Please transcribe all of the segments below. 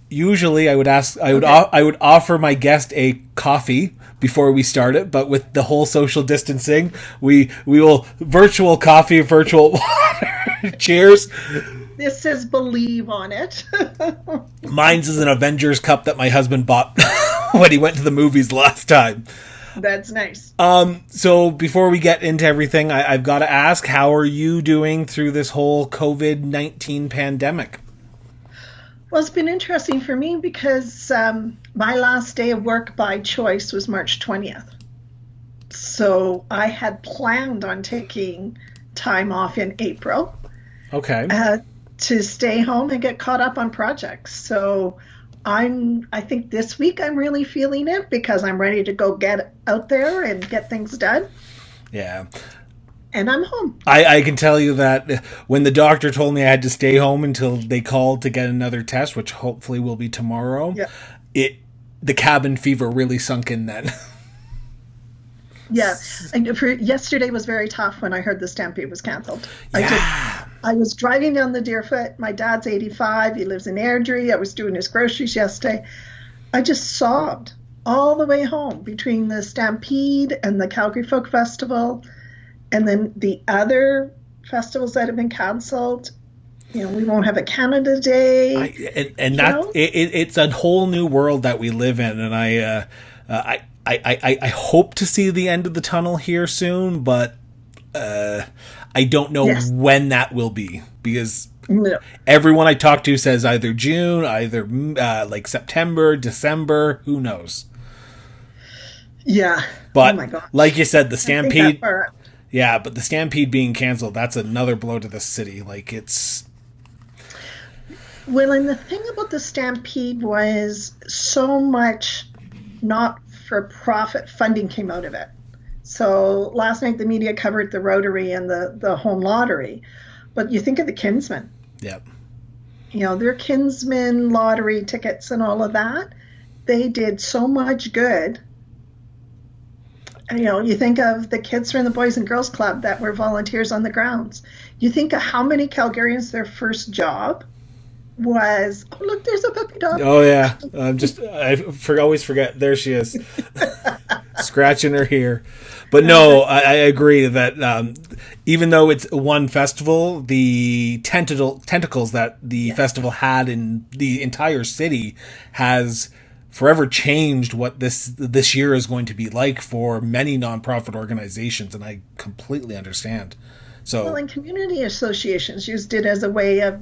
Usually I would offer my guest a coffee before we start it, but with the whole social distancing, we will virtual coffee, virtual water. Cheers. This says believe on it. Mine's is an Avengers cup that my husband bought when he went to the movies last time. That's nice. So before we get into everything, I've got to ask, how are you doing through this whole COVID-19 pandemic? Well, it's been interesting for me because my last day of work by choice was March 20th. So I had planned on taking time off in April. Okay. To stay home and get caught up on projects. So I think this week I'm really feeling it because I'm ready to go get out there and get things done. Yeah. And I'm home. I can tell you that when the doctor told me I had to stay home until they called to get another test, which hopefully will be tomorrow, the cabin fever really sunk in then. Yeah. Yesterday was very tough when I heard the Stampede was canceled. Yeah. I was driving down the Deerfoot. My dad's 85. He lives in Airdrie. I was doing his groceries yesterday. I just sobbed all the way home between the Stampede and the Calgary Folk Festival and then the other festivals that have been canceled. You know, we won't have a Canada Day. It's a whole new world that we live in, and I hope to see the end of the tunnel here soon, but I don't know when that will be, because everyone I talk to says either June, either like September, December, who knows. Yeah. But oh my God. Like you said, the Stampede. Yeah, but the Stampede being canceled, that's another blow to the city. Like, it's... Well, and the thing about the Stampede was so much not-for-profit funding came out of it. So last night the media covered the Rotary and the home lottery. But you think of the Kinsmen. Yep. You know, their Kinsmen lottery tickets and all of that. They did so much good. You know, you think of the kids from the Boys and Girls Club that were volunteers on the grounds. You think of how many Calgarians their first job was, oh, look, there's a puppy dog. Oh, yeah. I always forget. There she is. Scratching her ear. But no, I agree that even though it's one festival, the tentacles that the festival had in the entire city has forever changed what this year is going to be like for many nonprofit organizations, and I completely understand. So, well, and community associations used it as a way of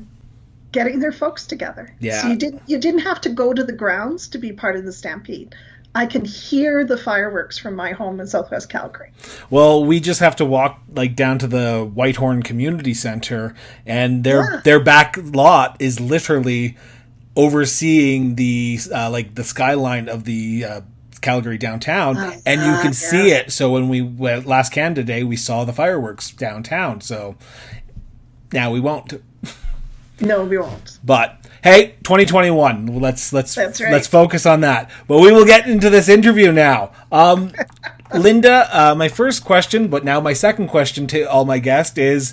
getting their folks together. Yeah. So you didn't have to go to the grounds to be part of the Stampede. I can hear the fireworks from my home in Southwest Calgary. Well, we just have to walk like down to the Whitehorn Community Center, and their back lot is literally overseeing the like the skyline of the Calgary downtown, and you can see it. So when we went last Canada Day, we saw the fireworks downtown. So now we won't. No, we won't. But hey, 2021. That's right. Let's focus on that. But we will get into this interview now. Linda, my first question, but now my second question to all my guests is,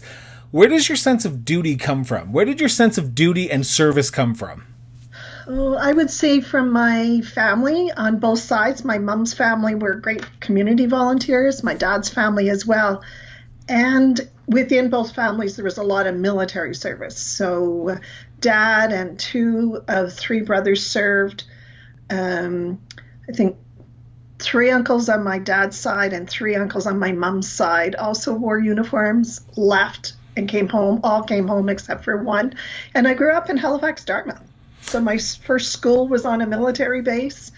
where does your sense of duty come from? Where did your sense of duty and service come from? Oh, I would say from my family on both sides. My mom's family were great community volunteers, my dad's family as well. And within both families, there was a lot of military service. So dad and 2 of 3 brothers served. I think 3 uncles on my dad's side and 3 uncles on my mom's side also wore uniforms, left and came home, all came home except for 1. And I grew up in Halifax, Dartmouth. So my first school was on a military base.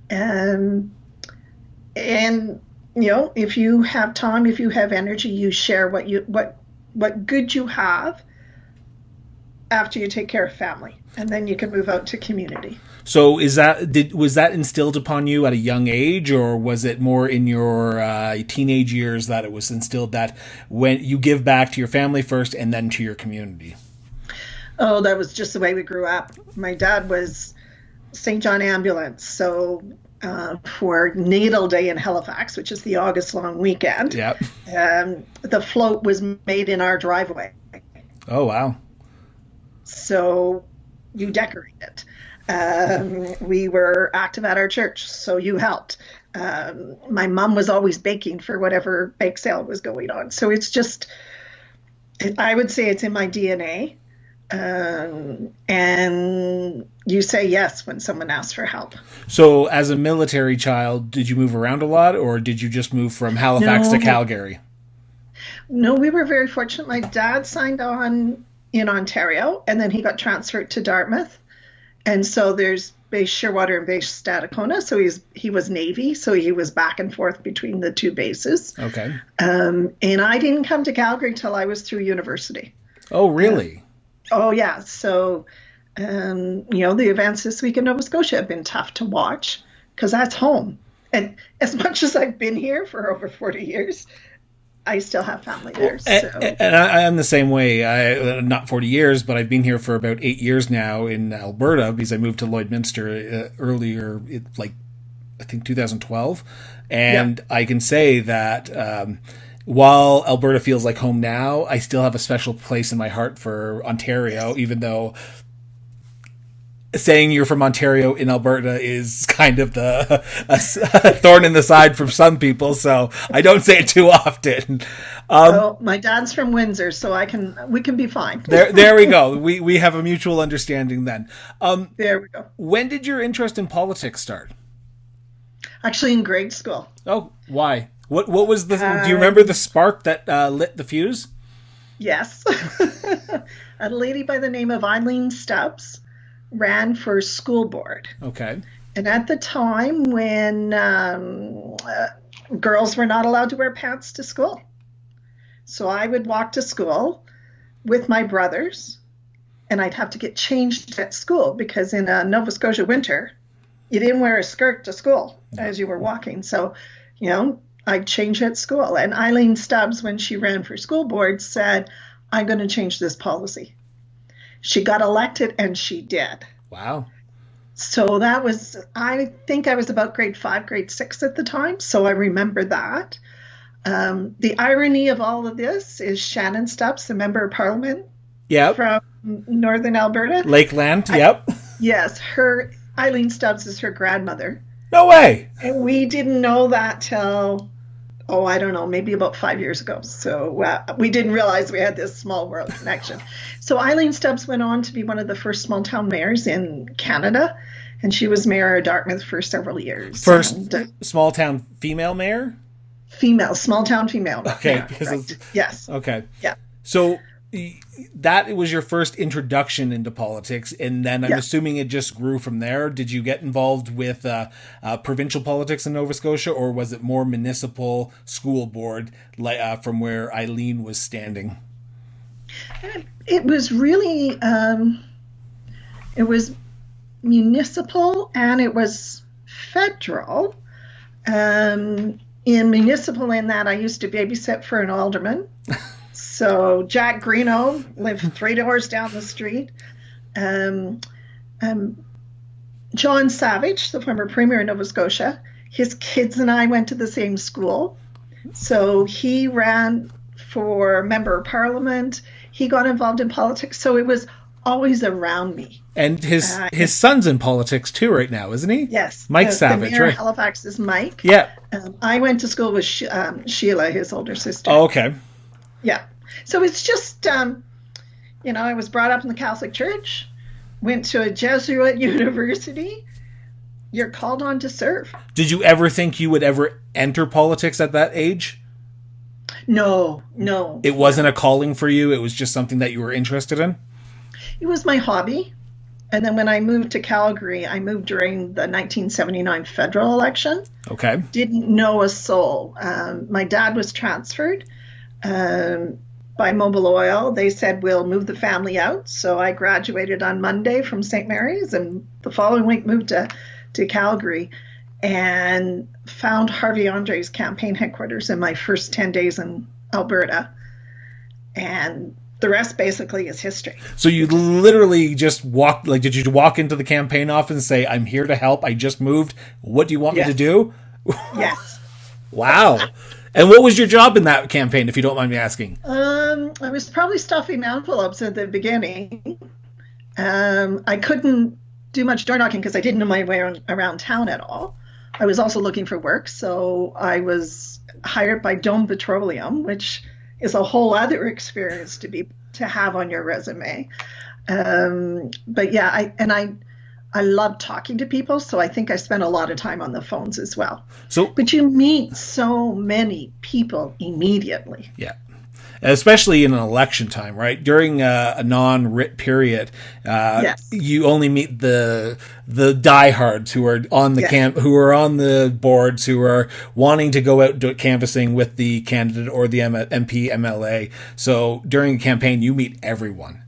And you know, if you have time, if you have energy, you share what good you have after you take care of family, and then you can move out to community. So was that instilled upon you at a young age, or was it more in your teenage years that it was instilled that when you give back to your family first and then to your community? Oh, that was just the way we grew up. My dad was St. John Ambulance, so for Natal Day in Halifax, which is the August long weekend, the float was made in our driveway. Oh, wow. So you decorate it. We were active at our church, so you helped. My mom was always baking for whatever bake sale was going on. So it's just, I would say it's in my DNA. And you say yes when someone asks for help. So, as a military child, did you move around a lot, or did you just move from Halifax to No, Calgary? no, we were very fortunate. My dad signed on in Ontario, and then he got transferred to Dartmouth. And so there's base Shearwater and base Stadacona. So he was Navy, so he was back and forth between the two bases. Okay. And I didn't come to Calgary till I was through university. Oh, really? Oh yeah. So the events this week in Nova Scotia have been tough to watch because that's home. And as much as I've been here for over 40 years, I still have family there. So And I am the same way. Not 40 years, but I've been here for about 8 years now in Alberta because I moved to Lloydminster earlier, I think 2012. And yeah. I can say that while Alberta feels like home now, I still have a special place in my heart for Ontario, even though saying you're from Ontario in Alberta is kind of a thorn in the side for some people, so I don't say it too often. Well, my dad's from Windsor, so we can be fine. There we go. We have a mutual understanding then. There we go. When did your interest in politics start? Actually, in grade school. Oh, why? What was the? Do you remember the spark that lit the fuse? Yes. A lady by the name of Eileen Stubbs ran for school board. Okay. And at the time when girls were not allowed to wear pants to school. So I would walk to school with my brothers, and I'd have to get changed at school because in a Nova Scotia winter, you didn't wear a skirt to school as you were walking. So, I'd change at school. And Eileen Stubbs, when she ran for school board, said, I'm going to change this policy. She got elected, and she did. Wow. So I think I was about grade 5, grade 6 at the time. So I remember that. The irony of all of this is Shannon Stubbs, the member of parliament from Northern Alberta. Lakeland, yep. Yes, Eileen Stubbs is her grandmother. No way. And we didn't know that till, I don't know, maybe about 5 years ago. So we didn't realize we had this small world connection. So Eileen Stubbs went on to be one of the first small town mayors in Canada. And she was mayor of Dartmouth for several years. First small town female mayor? Small town female. Okay. Mayor, right. Yes. Okay. Yeah. So that was your first introduction into politics, and then I'm assuming it just grew from there. Did you get involved with provincial politics in Nova Scotia, or was it more municipal school board from where Eileen was standing? It was really, it was municipal and it was federal. In municipal, in that I used to babysit for an alderman. So Jack Greeno lived 3 doors down the street. John Savage, the former premier of Nova Scotia, his kids and I went to the same school. So he ran for member of parliament. He got involved in politics. So it was always around me. And his son's in politics too right now, isn't he? Yes. Mike Savage, the mayor right? of Halifax is Mike. Yeah. I went to school with Sheila, his older sister. Oh, okay. Yeah. So it's just, I was brought up in the Catholic Church, went to a Jesuit university. You're called on to serve. Did you ever think you would ever enter politics at that age? No. It wasn't a calling for you? It was just something that you were interested in? It was my hobby. And then when I moved to Calgary, I moved during the 1979 federal election. Okay. Didn't know a soul. My dad was transferred by Mobil Oil. They said, we'll move the family out. So I graduated on Monday from St. Mary's and the following week moved to Calgary and found Harvey Andre's campaign headquarters in my first 10 days in Alberta. And the rest basically is history. So you literally just walked, did you walk into the campaign office and say, I'm here to help, I just moved, what do you want me to do? Yes. Wow. And what was your job in that campaign, if you don't mind me asking? I was probably stuffing envelopes at the beginning. I couldn't do much door knocking because I didn't know my way around town at all. I was also looking for work, so I was hired by Dome Petroleum, which is a whole other experience to have on your resume. But yeah, I love talking to people, so I think I spent a lot of time on the phones as well. But you meet so many people immediately. Yeah. Especially in an election time, right? During a non-writ period, yes. You only meet the diehards who are on the who are on the boards, who are wanting to go out canvassing with the candidate or the MP, MLA. So during a campaign, you meet everyone.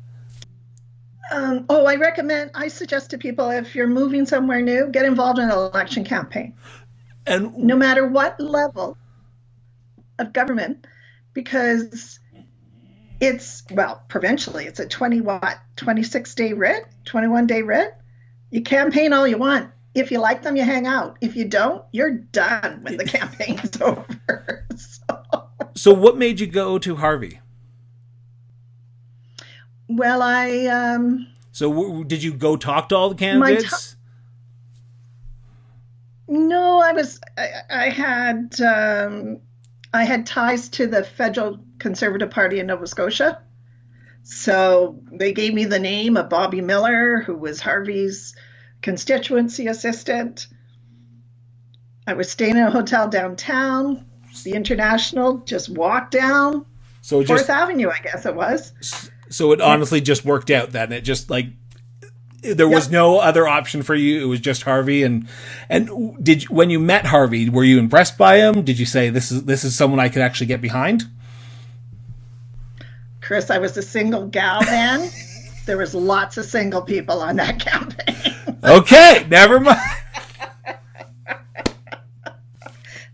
I suggest to people, if you're moving somewhere new, get involved in an election campaign. And no matter what level of government, because provincially, it's a 26-day writ, 21-day writ. You campaign all you want. If you like them, you hang out. If you don't, you're done when the campaign's over. So what made you go to Harvey? Well, So did you go talk to all the candidates? No, I had ties to the federal Conservative Party in Nova Scotia. So they gave me the name of Bobby Miller, who was Harvey's constituency assistant. I was staying in a hotel downtown, the International, just walked down so 4th Avenue, I guess it was. So it honestly just worked out then. It just there was no other option for you. It was just Harvey. And when you met Harvey, were you impressed by him? Did you say this is someone I could actually get behind? Chris, I was a single gal then. There was lots of single people on that campaign. Okay, never mind.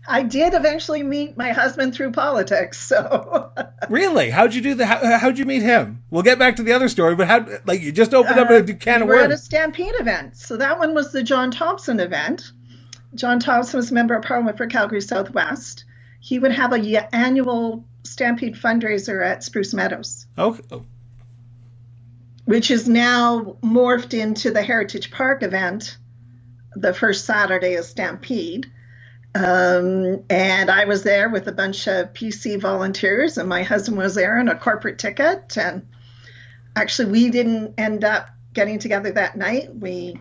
I did eventually meet my husband through politics. So really, how'd you do that? How'd you meet him? We'll get back to the other story, but you just opened up a can of worms. We were at a Stampede event. So that one was the John Thompson event. John Thompson was Member of Parliament for Calgary Southwest. He would have an annual Stampede fundraiser at Spruce Meadows. Okay. Which is now morphed into the Heritage Park event, the first Saturday of Stampede. And I was there with a bunch of PC volunteers, and my husband was there on a corporate ticket. And actually, we didn't end up getting together that night. We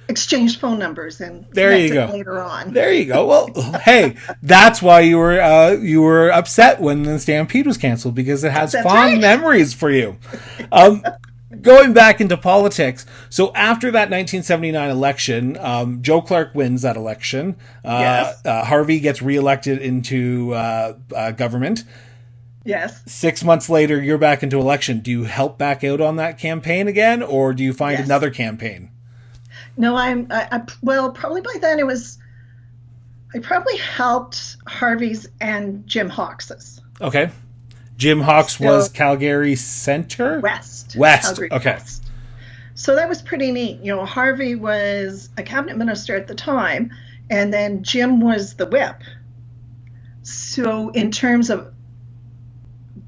exchanged phone numbers and connected later on. There you go. Well, hey, that's why you were upset when the Stampede was canceled, because it has fond memories for you. Going back into politics, so after that 1979 election, Joe Clark wins that election. Yes. Harvey gets reelected into government. Yes. 6 months later, you're back into election. Do you help back out on that campaign again, or do you find another campaign? No, well, probably by then I probably helped Harvey's and Jim Hawks's. Okay. Jim Hawks was Calgary Center? West. Okay. West. So that was pretty neat. Harvey was a cabinet minister at the time, and then Jim was the whip. So in terms of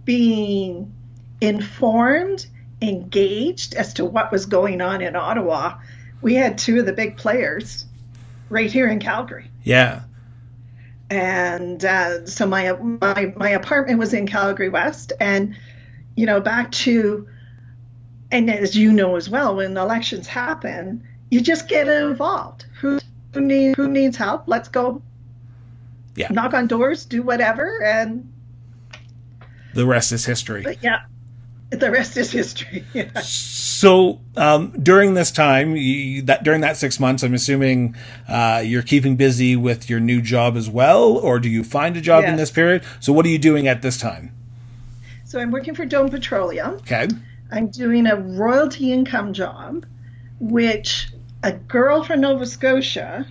being informed, engaged as to what was going on in Ottawa, we had two of the big players right here in Calgary. Yeah. And so my apartment was in Calgary West, and back to, and as you know as well, when elections happen, you just get involved. Who needs help? Let's go. Yeah. Knock on doors, do whatever, and the rest is history. But yeah, the rest is history. Yeah. So during this time, during that 6 months, I'm assuming you're keeping busy with your new job as well, or do you find a job in this period? So what are you doing at this time? So I'm working for Dome Petroleum. Okay. I'm doing a royalty income job, which a girl from Nova Scotia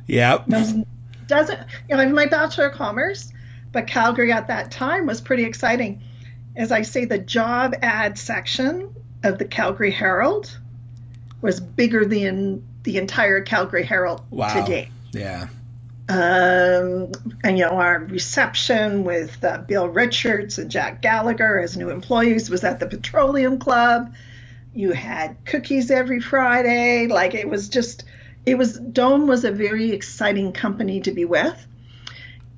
doesn't. I have my Bachelor of Commerce, but Calgary at that time was pretty exciting. As I say, the job ad section of the Calgary Herald was bigger than the entire Calgary Herald today. Yeah. And our reception with Bill Richards and Jack Gallagher as new employees was at the Petroleum Club. You had cookies every Friday. Like Dome was a very exciting company to be with.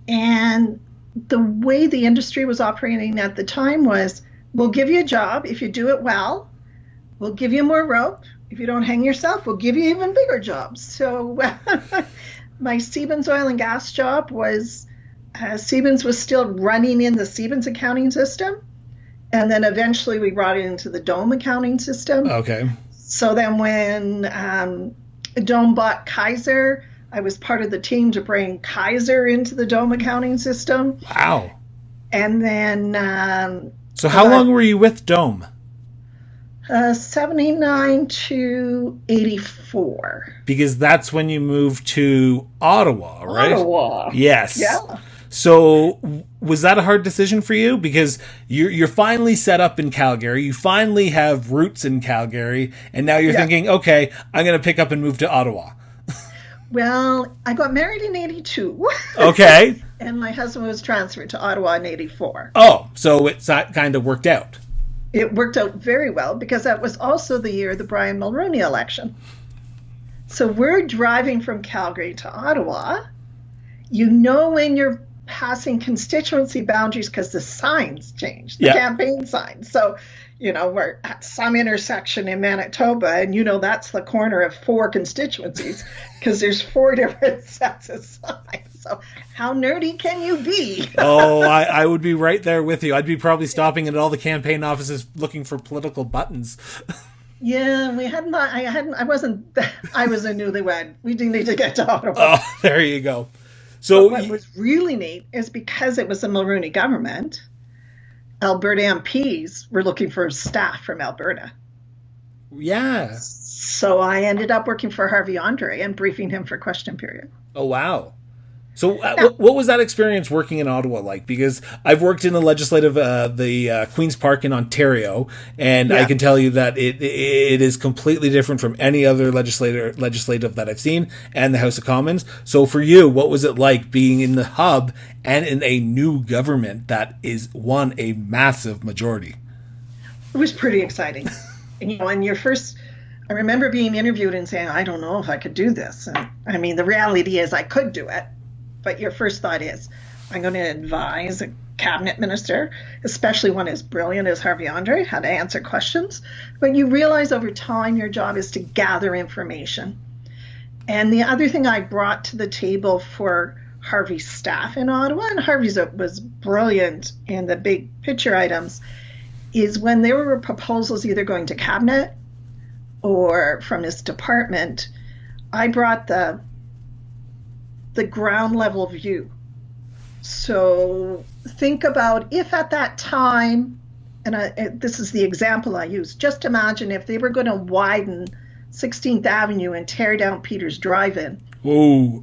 And the way the industry was operating at the time was, we'll give you a job if you do it well. We'll give you more rope. If you don't hang yourself, we'll give you even bigger jobs. So my Siebens oil and gas job was, Siebens was still running in the Siebens accounting system. And then eventually we brought it into the Dome accounting system. Okay. So then when Dome bought Kaiser, I was part of the team to bring Kaiser into the Dome accounting system. Wow. And then... so how long were you with Dome? 79 to 84. Because that's when you moved to Ottawa, right? Ottawa. Yes. Yeah. So was that a hard decision for you? Because you're finally set up in Calgary. You finally have roots in Calgary. And now you're thinking, okay, I'm going to pick up and move to Ottawa. Well, I got married in 82. Okay. And my husband was transferred to Ottawa in 84. Oh, so it kind of worked out. It worked out very well because that was also the year of the Brian Mulroney election. So we're driving from Calgary to Ottawa. You know when you're passing constituency boundaries because the signs changed, the campaign signs. So, we're at some intersection in Manitoba, and that's the corner of 4 constituencies because there's 4 different sets of signs. So how nerdy can you be? Oh, I would be right there with you. I'd be probably stopping at all the campaign offices looking for political buttons. Yeah, I was a newlywed. We do need to get to Ottawa. Oh, there you go. So what was really neat is because it was a Mulroney government, Alberta MPs were looking for staff from Alberta. Yeah. So I ended up working for Harvey Andre and briefing him for question period. Oh, wow. So what was that experience working in Ottawa like? Because I've worked in the legislative, the Queen's Park in Ontario, and I can tell you that it is completely different from any other legislative that I've seen, and the House of Commons. So for you, what was it like being in the hub and in a new government that won a massive majority? It was pretty exciting. And your first... I remember being interviewed and saying, I don't know if I could do this. And I mean, the reality is I could do it. But your first thought is, I'm going to advise a cabinet minister, especially one as brilliant as Harvey Andre, how to answer questions. But you realize over time your job is to gather information. And the other thing I brought to the table for Harvey's staff in Ottawa, and Harvey's was brilliant in the big picture items, is when there were proposals either going to cabinet or from his department, I brought the ground level view. So think about if at that time, and this is the example I use, just imagine if they were going to widen 16th Avenue and tear down Peter's Drive-In. Whoa.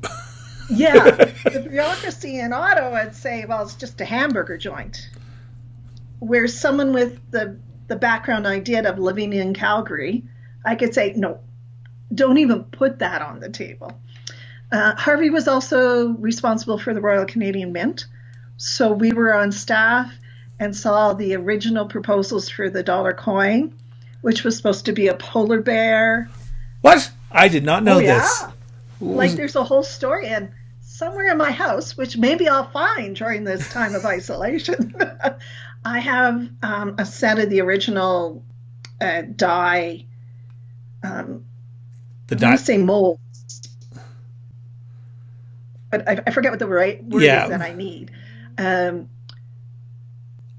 Yeah, the bureaucracy in Ottawa would say, well, it's just a hamburger joint. Where someone with the background I did of living in Calgary, I could say, no, don't even put that on the table. Harvey was also responsible for the Royal Canadian Mint. So we were on staff and saw the original proposals for the dollar coin, which was supposed to be a polar bear. What? I did not know this. Like there's a whole story. And somewhere in my house, which maybe I'll find during this time of isolation, I have a set of the original die. The die. I say mold. But I forget what the right word is that I need.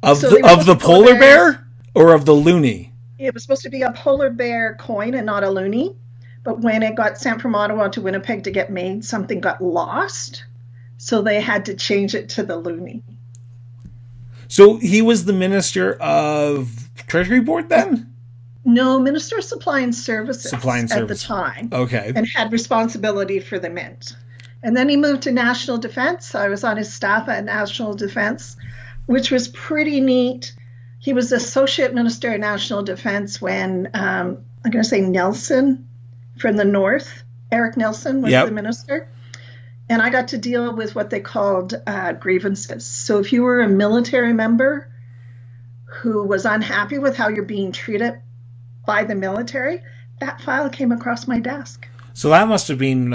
Of the polar bear or of the loonie? It was supposed to be a polar bear coin and not a loonie. But when it got sent from Ottawa to Winnipeg to get made, something got lost. So they had to change it to the loonie. So he was the Minister of Treasury Board then? No, Minister of Supply and Services at the time. Okay. And had responsibility for the mint. And then he moved to National Defense. I was on his staff at National Defense, which was pretty neat. He was Associate Minister of National Defense when, I'm going to say Nelson from the North, Eric Nelson was the minister. And I got to deal with what they called grievances. So if you were a military member who was unhappy with how you're being treated by the military, that file came across my desk. So that must have been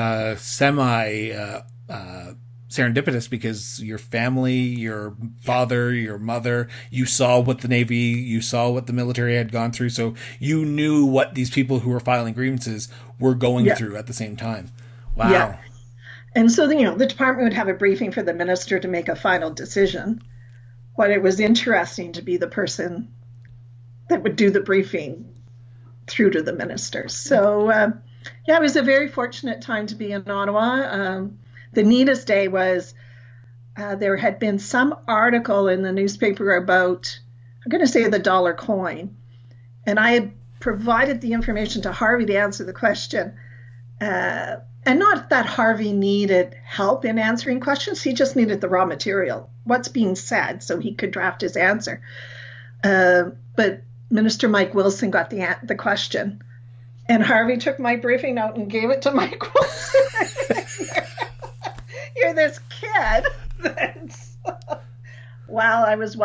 serendipitous, because your family, your father, your mother, you saw what the Navy, you saw what the military had gone through. So you knew what these people who were filing grievances were going through at the same time. Wow. Yeah. And so, the department would have a briefing for the minister to make a final decision. But it was interesting to be the person that would do the briefing through to the minister. So, it was a very fortunate time to be in Ottawa. The neatest day was there had been some article in the newspaper about, I'm going to say, the dollar coin. And I had provided the information to Harvey to answer the question. And not that Harvey needed help in answering questions. He just needed the raw material, what's being said, so he could draft his answer. But Minister Mike Wilson got the question. And Harvey took my briefing note and gave it to Mike Wilson. You're this kid that's, I was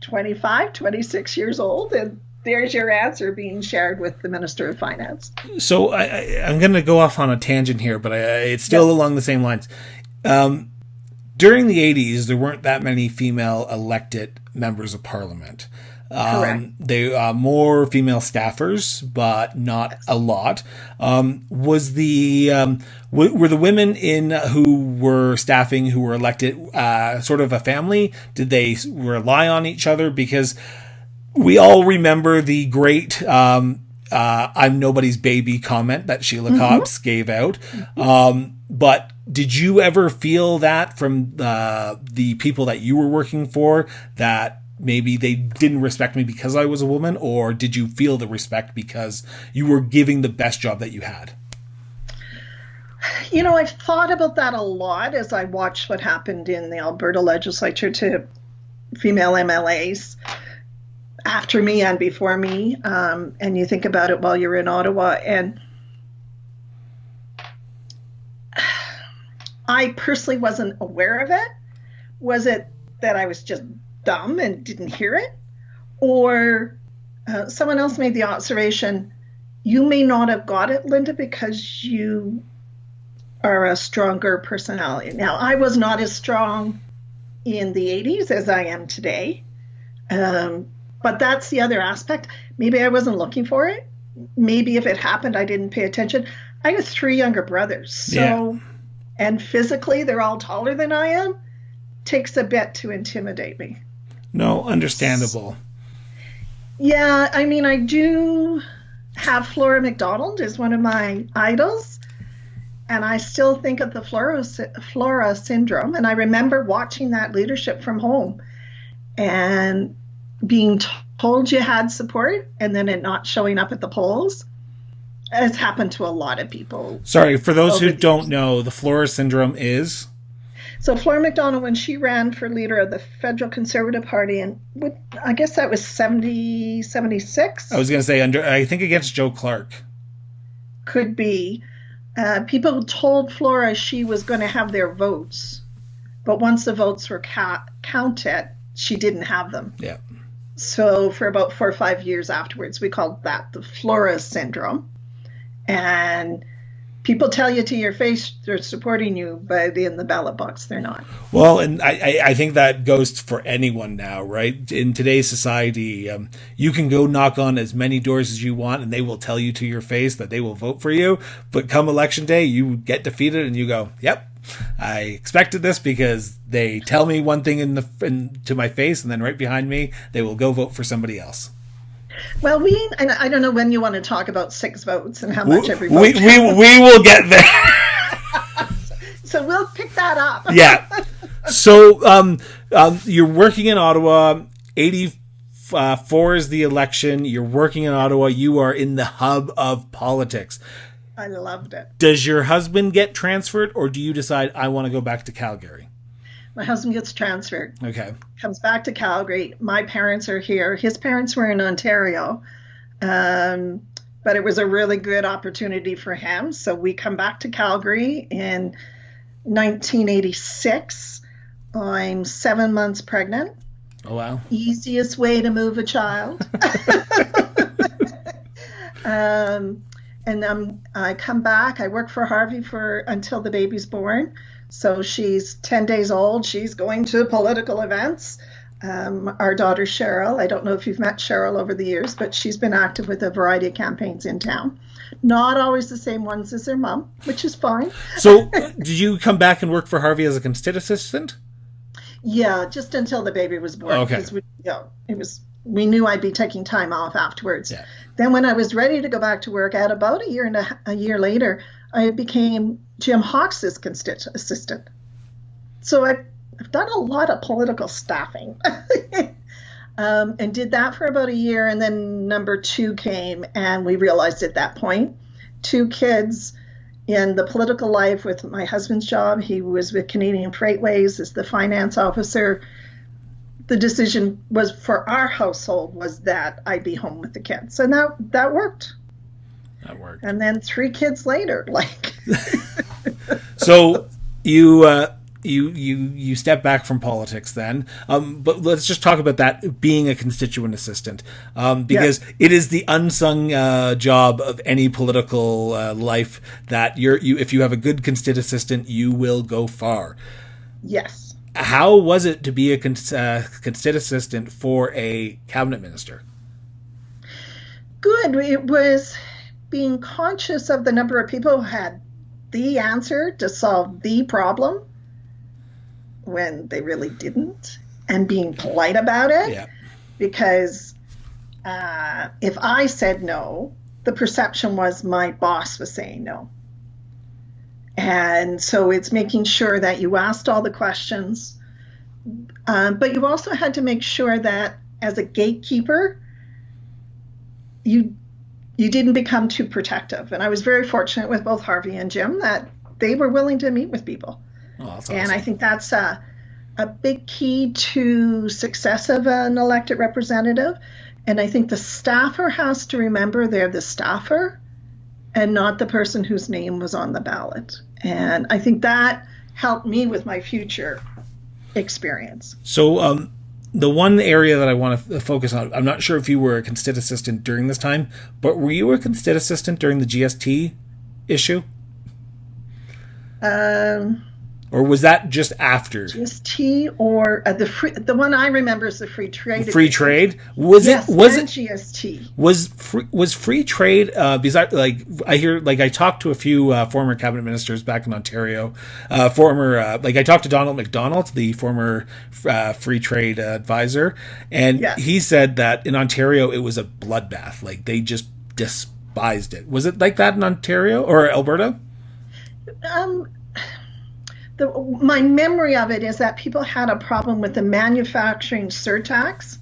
25, 26 years old, and there's your answer being shared with the Minister of Finance. So I'm going to go off on a tangent here, but it's still along the same lines. During the 80s, there weren't that many female elected members of Parliament. Correct. They more female staffers, but not a lot. Was the were the women who were staffing, who were elected, sort of a family? Did they rely on each other? Because we all remember the great "I'm nobody's baby" comment that Sheila Copps gave out. But did you ever feel that from the people that you were working for, that maybe they didn't respect me because I was a woman? Or did you feel the respect because you were giving the best job that you had? I've thought about that a lot as I watched what happened in the Alberta legislature to female MLAs after me and before me. And you think about it while you're in Ottawa. And I personally wasn't aware of it. Was it that I was just dumb and didn't hear it? Or someone else made the observation, you may not have got it, Linda, because you are a stronger personality. Now, I was not as strong in the 80s as I am today. But that's the other aspect. Maybe I wasn't looking for it. Maybe if it happened, I didn't pay attention. I have 3 younger brothers. So, and physically, they're all taller than I am. Takes a bit to intimidate me. No, understandable. Yeah, I do have Flora MacDonald as one of my idols. And I still think of the Flora syndrome. And I remember watching that leadership from home and being told you had support and then it not showing up at the polls. It's happened to a lot of people. Sorry, for those who don't know, the Flora syndrome is? So Flora MacDonald, when she ran for leader of the Federal Conservative Party, and I guess that was 76? I was going to say, I think against Joe Clark. Could be. People told Flora she was going to have their votes, but once the votes were counted, she didn't have them. Yeah. So for about 4 or 5 years afterwards, we called that the Flora syndrome. And people tell you to your face they're supporting you, but in the ballot box, they're not. Well, and I think that goes for anyone now, right? In today's society, you can go knock on as many doors as you want, and they will tell you to your face that they will vote for you. But come election day, you get defeated, and you go, "Yep, I expected this," because they tell me one thing to my face, and then right behind me, they will go vote for somebody else. Well, and I don't know when you want to talk about 6 votes and how much every vote. We will get there. So we'll pick that up. Yeah. So you're working in Ottawa. 84 is the election. You're working in Ottawa. You are in the hub of politics. I loved it. Does your husband get transferred, or do you decide, I want to go back to Calgary? My husband gets transferred. Okay. Comes back to Calgary. My parents are here. His parents were in Ontario. But it was a really good opportunity for him. So we come back to Calgary in 1986. I'm 7 months pregnant. Oh, wow. Easiest way to move a child. Um, and I come back. I work for Harvey for until the baby's born. So she's 10 days old. She's going to political events. Our daughter Cheryl, I don't know if you've met Cheryl over the years, but she's been active with a variety of campaigns in town. Not always the same ones as her mom, which is fine. So, did you come back and work for Harvey as a constit assistant? Yeah, just until the baby was born. Okay. Because we knew I'd be taking time off afterwards. Yeah. Then when I was ready to go back to work, at about a year later, I became Jim Hawks's constit assistant. So I've done a lot of political staffing. And did that for about a year, and then number 2 came, and we realized at that point, 2 kids in the political life with my husband's job. He was with Canadian Freightways as the finance officer. The decision was for our household was that I'd be home with the kids, and that worked. That worked. And then 3 kids later, like. So you step back from politics then, but let's just talk about that being a constituent assistant, because it is the unsung job of any political life that if you have a good constit assistant, you will go far. Yes. How was it to be a constit assistant for a cabinet minister? Good. It was being conscious of the number of people who had the answer to solve the problem when they really didn't, and being polite about it. Yeah. Because if I said no, the perception was my boss was saying no. And so it's making sure that you asked all the questions, but you also had to make sure that as a gatekeeper, you didn't become too protective. And I was very fortunate with both Harvey and Jim that they were willing to meet with people. Oh, that's and awesome. I think that's a big key to success of an elected representative. And I think the staffer has to remember they're the staffer and not the person whose name was on the ballot. And I think that helped me with my future experience. So the one area that I want to focus on, I'm not sure if you were a constit assistant during this time, but were you a constit assistant during the GST issue? Or was that just after? GST or the one I remember is the free trade. Free trade? Was it GST? Was free trade because I talked to a few former cabinet ministers back in Ontario. I talked to Donald McDonald, the former free trade advisor, and he said that in Ontario it was a bloodbath. Like they just despised it. Was it like that in Ontario or Alberta? My memory of it is that people had a problem with the manufacturing surtax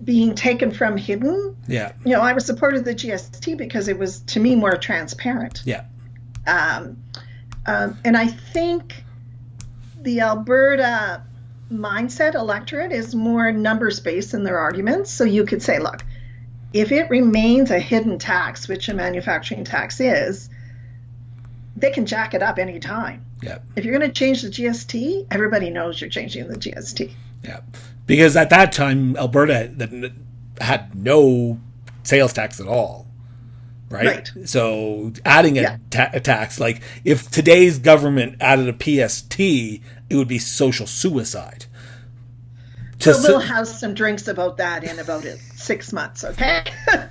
being taken from hidden. Yeah. I was supportive of the GST because it was, to me, more transparent. Yeah. And I think the Alberta mindset electorate is more numbers-based in their arguments. So you could say, look, if it remains a hidden tax, which a manufacturing tax is, they can jack it up any time. Yeah. If you're going to change the GST, everybody knows you're changing the GST. Yeah. Because at that time, Alberta had no sales tax at all. Right? So adding a tax, like if today's government added a PST, it would be social suicide. So we'll have some drinks about that in about 6 months, okay?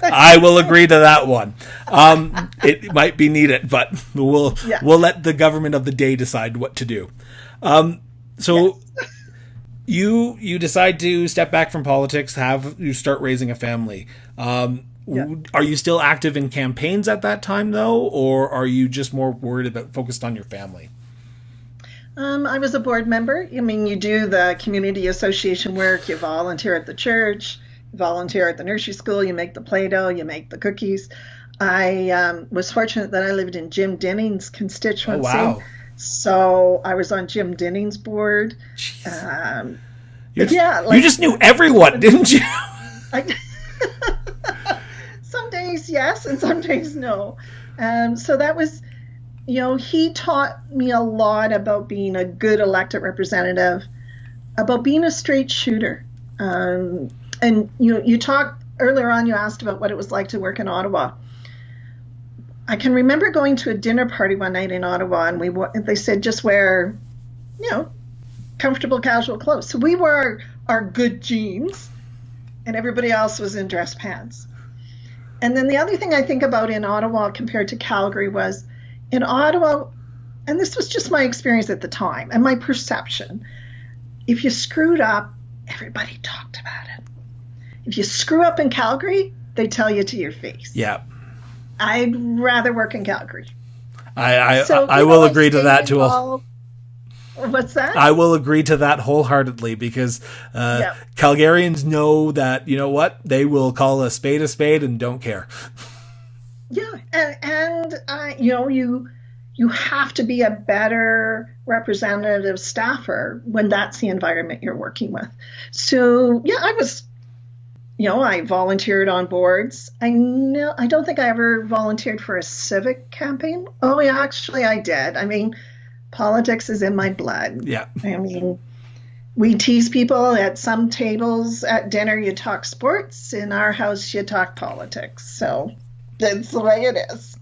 I will agree to that one. It might be needed, but we'll let the government of the day decide what to do. You decide to step back from politics, you start raising a family. Are you still active in campaigns at that time, though, or are you just more focused on your family? I was a board member. I mean, you do the community association work, you volunteer at the church, you volunteer at the nursery school, you make the Play-Doh, you make the cookies. I was fortunate that I lived in Jim Denning's constituency. Oh, wow. So I was on Jim Denning's board. You just knew everyone, didn't you? Some days yes, and some days no. So that was... he taught me a lot about being a good elected representative, about being a straight shooter. And you talked earlier on, you asked about what it was like to work in Ottawa. I can remember going to a dinner party one night in Ottawa, and they said just wear, you know, comfortable casual clothes. So we wore our good jeans, and everybody else was in dress pants. And then the other thing I think about in Ottawa compared to Calgary was in Ottawa, and this was just my experience at the time and my perception, if you screwed up, everybody talked about it. If you screw up in Calgary, they tell you to your face. Yeah. I'd rather work in Calgary. I will agree to that too. What's that? I will agree to that wholeheartedly because Calgarians know that, you know what, they will call a spade and don't care. Yeah, and you know, you have to be a better representative staffer when that's the environment you're working with. So yeah, I volunteered on boards. I don't think I ever volunteered for a civic campaign. Oh yeah, actually I did. I mean, politics is in my blood. Yeah. I mean, we tease people at some tables at dinner, you talk sports. In our house, you talk politics. So that's the way it is.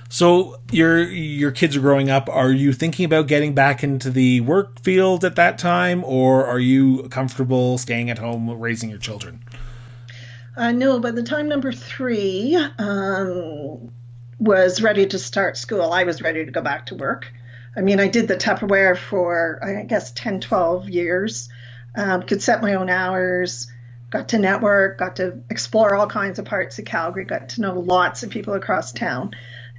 So your kids are growing up. Are you thinking about getting back into the work field at that time, or are you comfortable staying at home raising your children? No, by the time number 3 was ready to start school, I was ready to go back to work. I mean, I did the Tupperware for, I guess, 10, 12 years, could set my own hours, got to network, got to explore all kinds of parts of Calgary, got to know lots of people across town.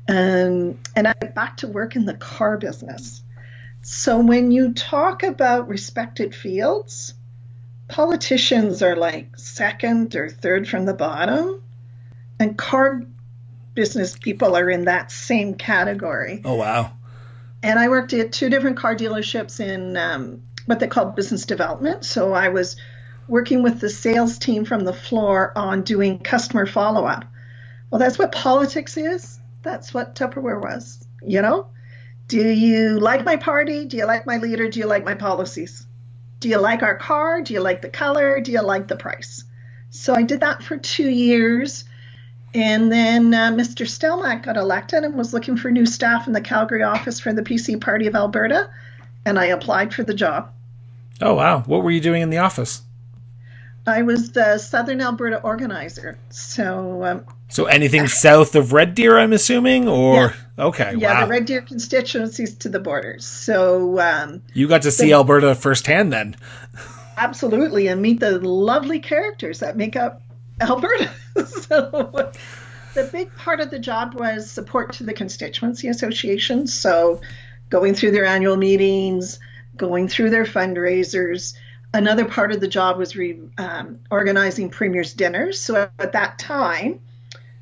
And I went back to work in the car business. So when you talk about respected fields, politicians are like second or third from the bottom, and car business people are in that same category. Oh, wow. And I worked at 2 different car dealerships in what they call business development. So I was working with the sales team from the floor on doing customer follow-up. Well, that's what politics is. That's what Tupperware was, you know? Do you like my party? Do you like my leader? Do you like my policies? Do you like our car? Do you like the color? Do you like the price? So I did that for 2 years. And then Mr. Stelmach got elected and was looking for new staff in the Calgary office for the PC Party of Alberta. And I applied for the job. Oh, wow. What were you doing in the office? I was the Southern Alberta organizer. So anything south of Red Deer, I'm assuming? Or yeah. Okay, yeah, wow. The Red Deer constituencies to the borders. So you got to see Alberta firsthand then. Absolutely, and meet the lovely characters that make up Alberta. So the big part of the job was support to the constituency associations. So going through their annual meetings, going through their fundraisers. Another part of the job was organizing Premier's dinners. So at that time,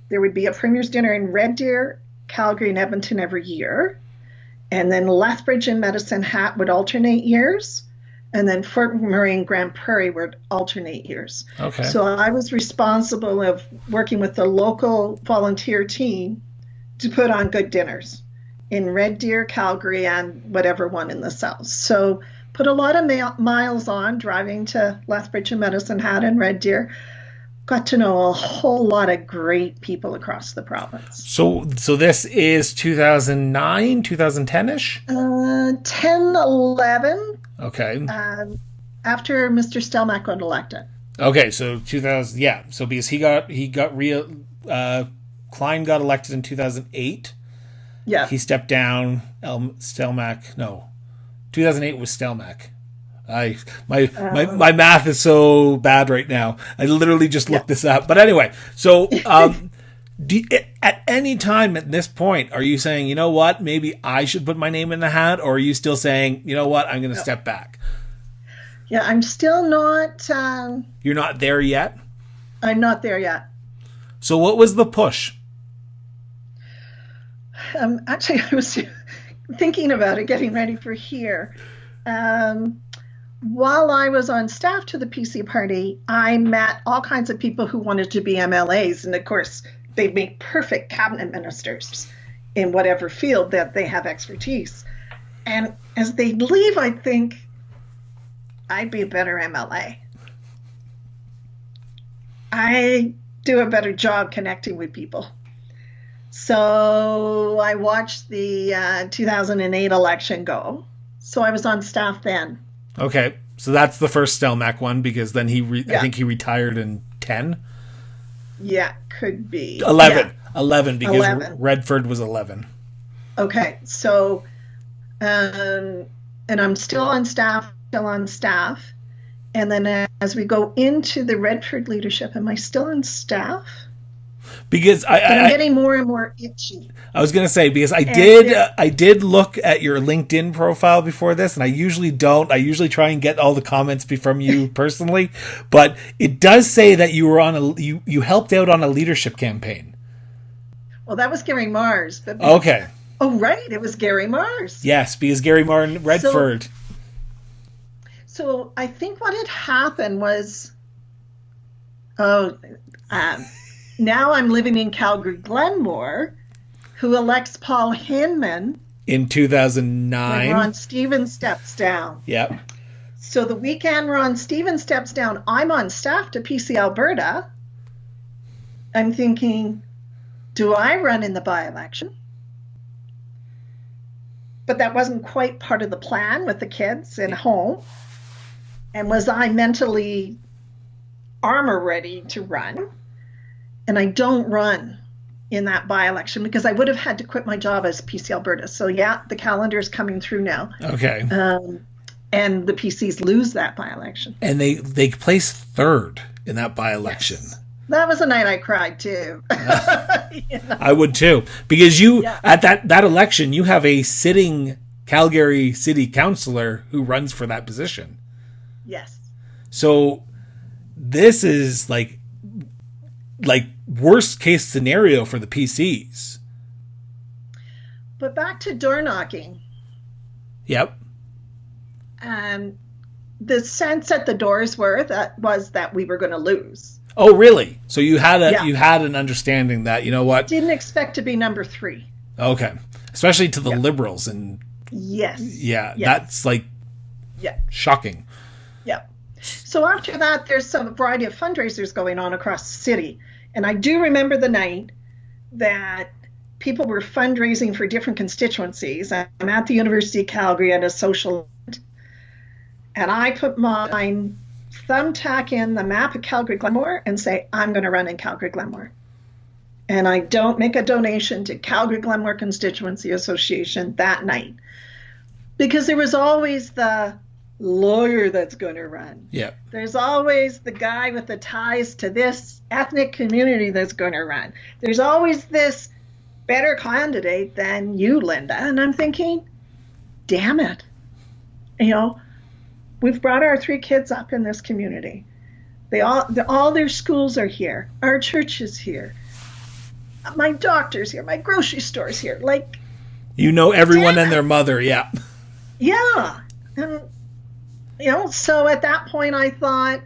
there would be a Premier's dinner in Red Deer, Calgary, and Edmonton every year. And then Lethbridge and Medicine Hat would alternate years. And then Fort McMurray and Grand Prairie would alternate years. Okay. So I was responsible of working with the local volunteer team to put on good dinners in Red Deer, Calgary, and whatever one in the south. So put a lot of miles on driving to Lethbridge and Medicine Hat and Red Deer. Got to know a whole lot of great people across the province. So this is 2009, 2010-ish? 10, 11. Okay. After Mr. Stelmach got elected. Okay, so 2000, yeah. So because Klein got elected in 2008. Yeah. He stepped down. 2008 was Stelmach. My math is so bad right now. I literally just looked this up. But anyway, so at any time at this point, are you saying, you know what, maybe I should put my name in the hat, or are you still saying, you know what, I'm going to step back? Yeah, I'm still not. You're not there yet? I'm not there yet. So what was the push? Actually, I was thinking about it, getting ready for here. While I was on staff to the PC Party, I met all kinds of people who wanted to be MLAs. And of course, they make perfect cabinet ministers in whatever field that they have expertise. And as they leave, I think I'd be a better MLA. I do a better job connecting with people. So I watched the 2008 election go. So I was on staff then. Okay. So that's the first Stelmach one, because then I Yeah. think he retired in 10. Yeah, could be. 11. Yeah. 11, because 11. Redford was 11. Okay. So, and I'm still on staff. And then as we go into the Redford leadership, am I still on staff? Because I'm getting more and more itchy. I was gonna say, because I did look at your LinkedIn profile before this, and I usually don't. I usually try and get all the comments from you personally, but it does say that you were you helped out on a leadership campaign. Well, that was Gary Mars. But Okay. Oh, right, it was Gary Mars. Yes, because Gary Martin Redford. So I think what had happened was, now I'm living in Calgary-Glenmore, who elects Paul Hinman In 2009. when Ron Stevens steps down. Yep. So the weekend Ron Stevens steps down, I'm on staff to PC Alberta. I'm thinking, do I run in the by-election? But that wasn't quite part of the plan with the kids at home. And was I mentally armor ready to run? And I don't run in that by-election because I would have had to quit my job as PC Alberta. So yeah, the calendar is coming through now. Okay. And the PCs lose that by-election. And they placed third in that by-election. Yes. That was a night I cried too. I would too, because at that election, you have a sitting Calgary city councillor who runs for that position. Yes. So this is like worst case scenario for the PCs. But back to door knocking. Yep. The sense at the doors was that we were going to lose. Oh, really? So you had an understanding that, you know what? Didn't expect to be number 3. Okay. Especially to the Liberals. And yes. Yeah, yes. that's shocking. Yep. So after that, there's some variety of fundraisers going on across the city. And I do remember the night that people were fundraising for different constituencies. I'm at the University of Calgary at a social event, and I put my thumbtack in the map of Calgary-Glenmore and say, I'm going to run in Calgary-Glenmore. And I don't make a donation to Calgary-Glenmore Constituency Association that night. Because there was always the lawyer that's going to run. Yeah. There's always the guy with the ties to this ethnic community that's going to run. There's always this better candidate than you, Linda. And I'm thinking, damn it. We've brought our 3 kids up in this community. All their schools are here. Our church is here. My doctor's here. My grocery store's here. Everyone and their mother. Yeah. Yeah. And, so at that point I thought,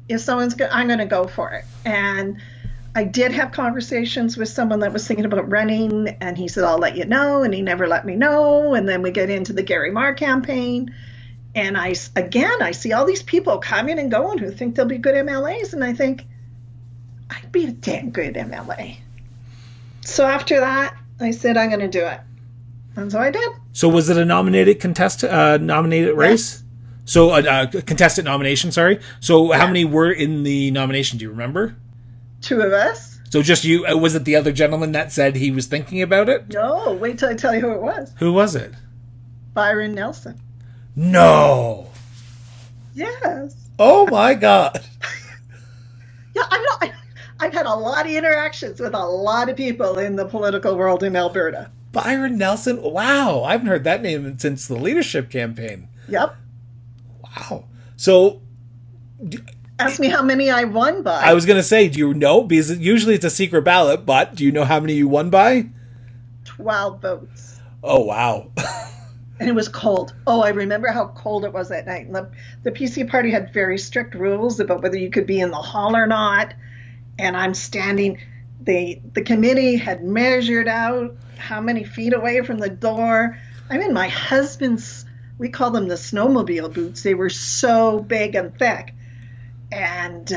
if someone's good, I'm going to go for it. And I did have conversations with someone that was thinking about running, and he said, I'll let you know. And he never let me know. And then we get into the Gary Marr campaign. And I see all these people coming and going who think they'll be good MLAs. And I think, I'd be a damn good MLA. So after that, I said, I'm going to do it. And so I did. So was it a nominated race? Yes. So a contested nomination, sorry. So how many were in the nomination? Do you remember? 2 of us. So just you, was it the other gentleman that said he was thinking about it? No, wait till I tell you who it was. Who was it? Byron Nelson. No. Yes. Oh my God. Yeah, I've had a lot of interactions with a lot of people in the political world in Alberta. Byron Nelson? Wow. I haven't heard that name since the leadership campaign. Yep. Wow. So ask me how many I won by. I was going to say, do you know? Because usually it's a secret ballot, but do you know how many you won by? 12 votes. Oh, wow. And it was cold. Oh, I remember how cold it was that night. And the PC party had very strict rules about whether you could be in the hall or not. And I'm standing, the committee had measured out how many feet away from the door. I'm in my husband's, we call them the snowmobile boots. They were so big and thick. And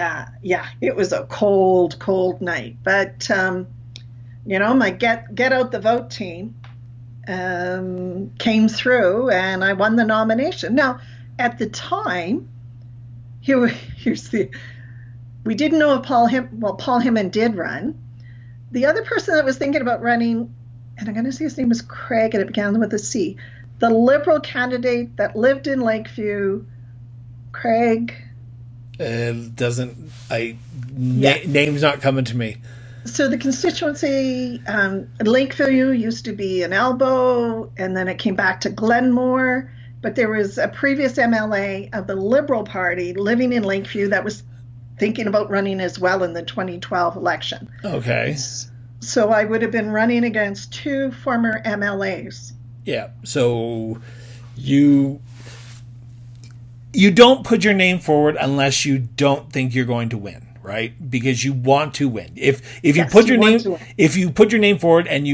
it was a cold, cold night. But My get out the vote team came through, and I won the nomination. Now, at the time, here's the we didn't know if Paul Himon did run. The other person that was thinking about running, and I'm going to say his name was Craig, and it began with a C. The Liberal candidate that lived in Lakeview, Craig. Name's not coming to me. So the constituency, Lakeview used to be an elbow, and then it came back to Glenmore. But there was a previous MLA of the Liberal Party living in Lakeview that was thinking about running as well in the 2012 election. Okay. So I would have been running against two former MLAs. Yeah. So you don't put your name forward unless you don't think you're going to win, right? Because you want to win. If you put your name forward and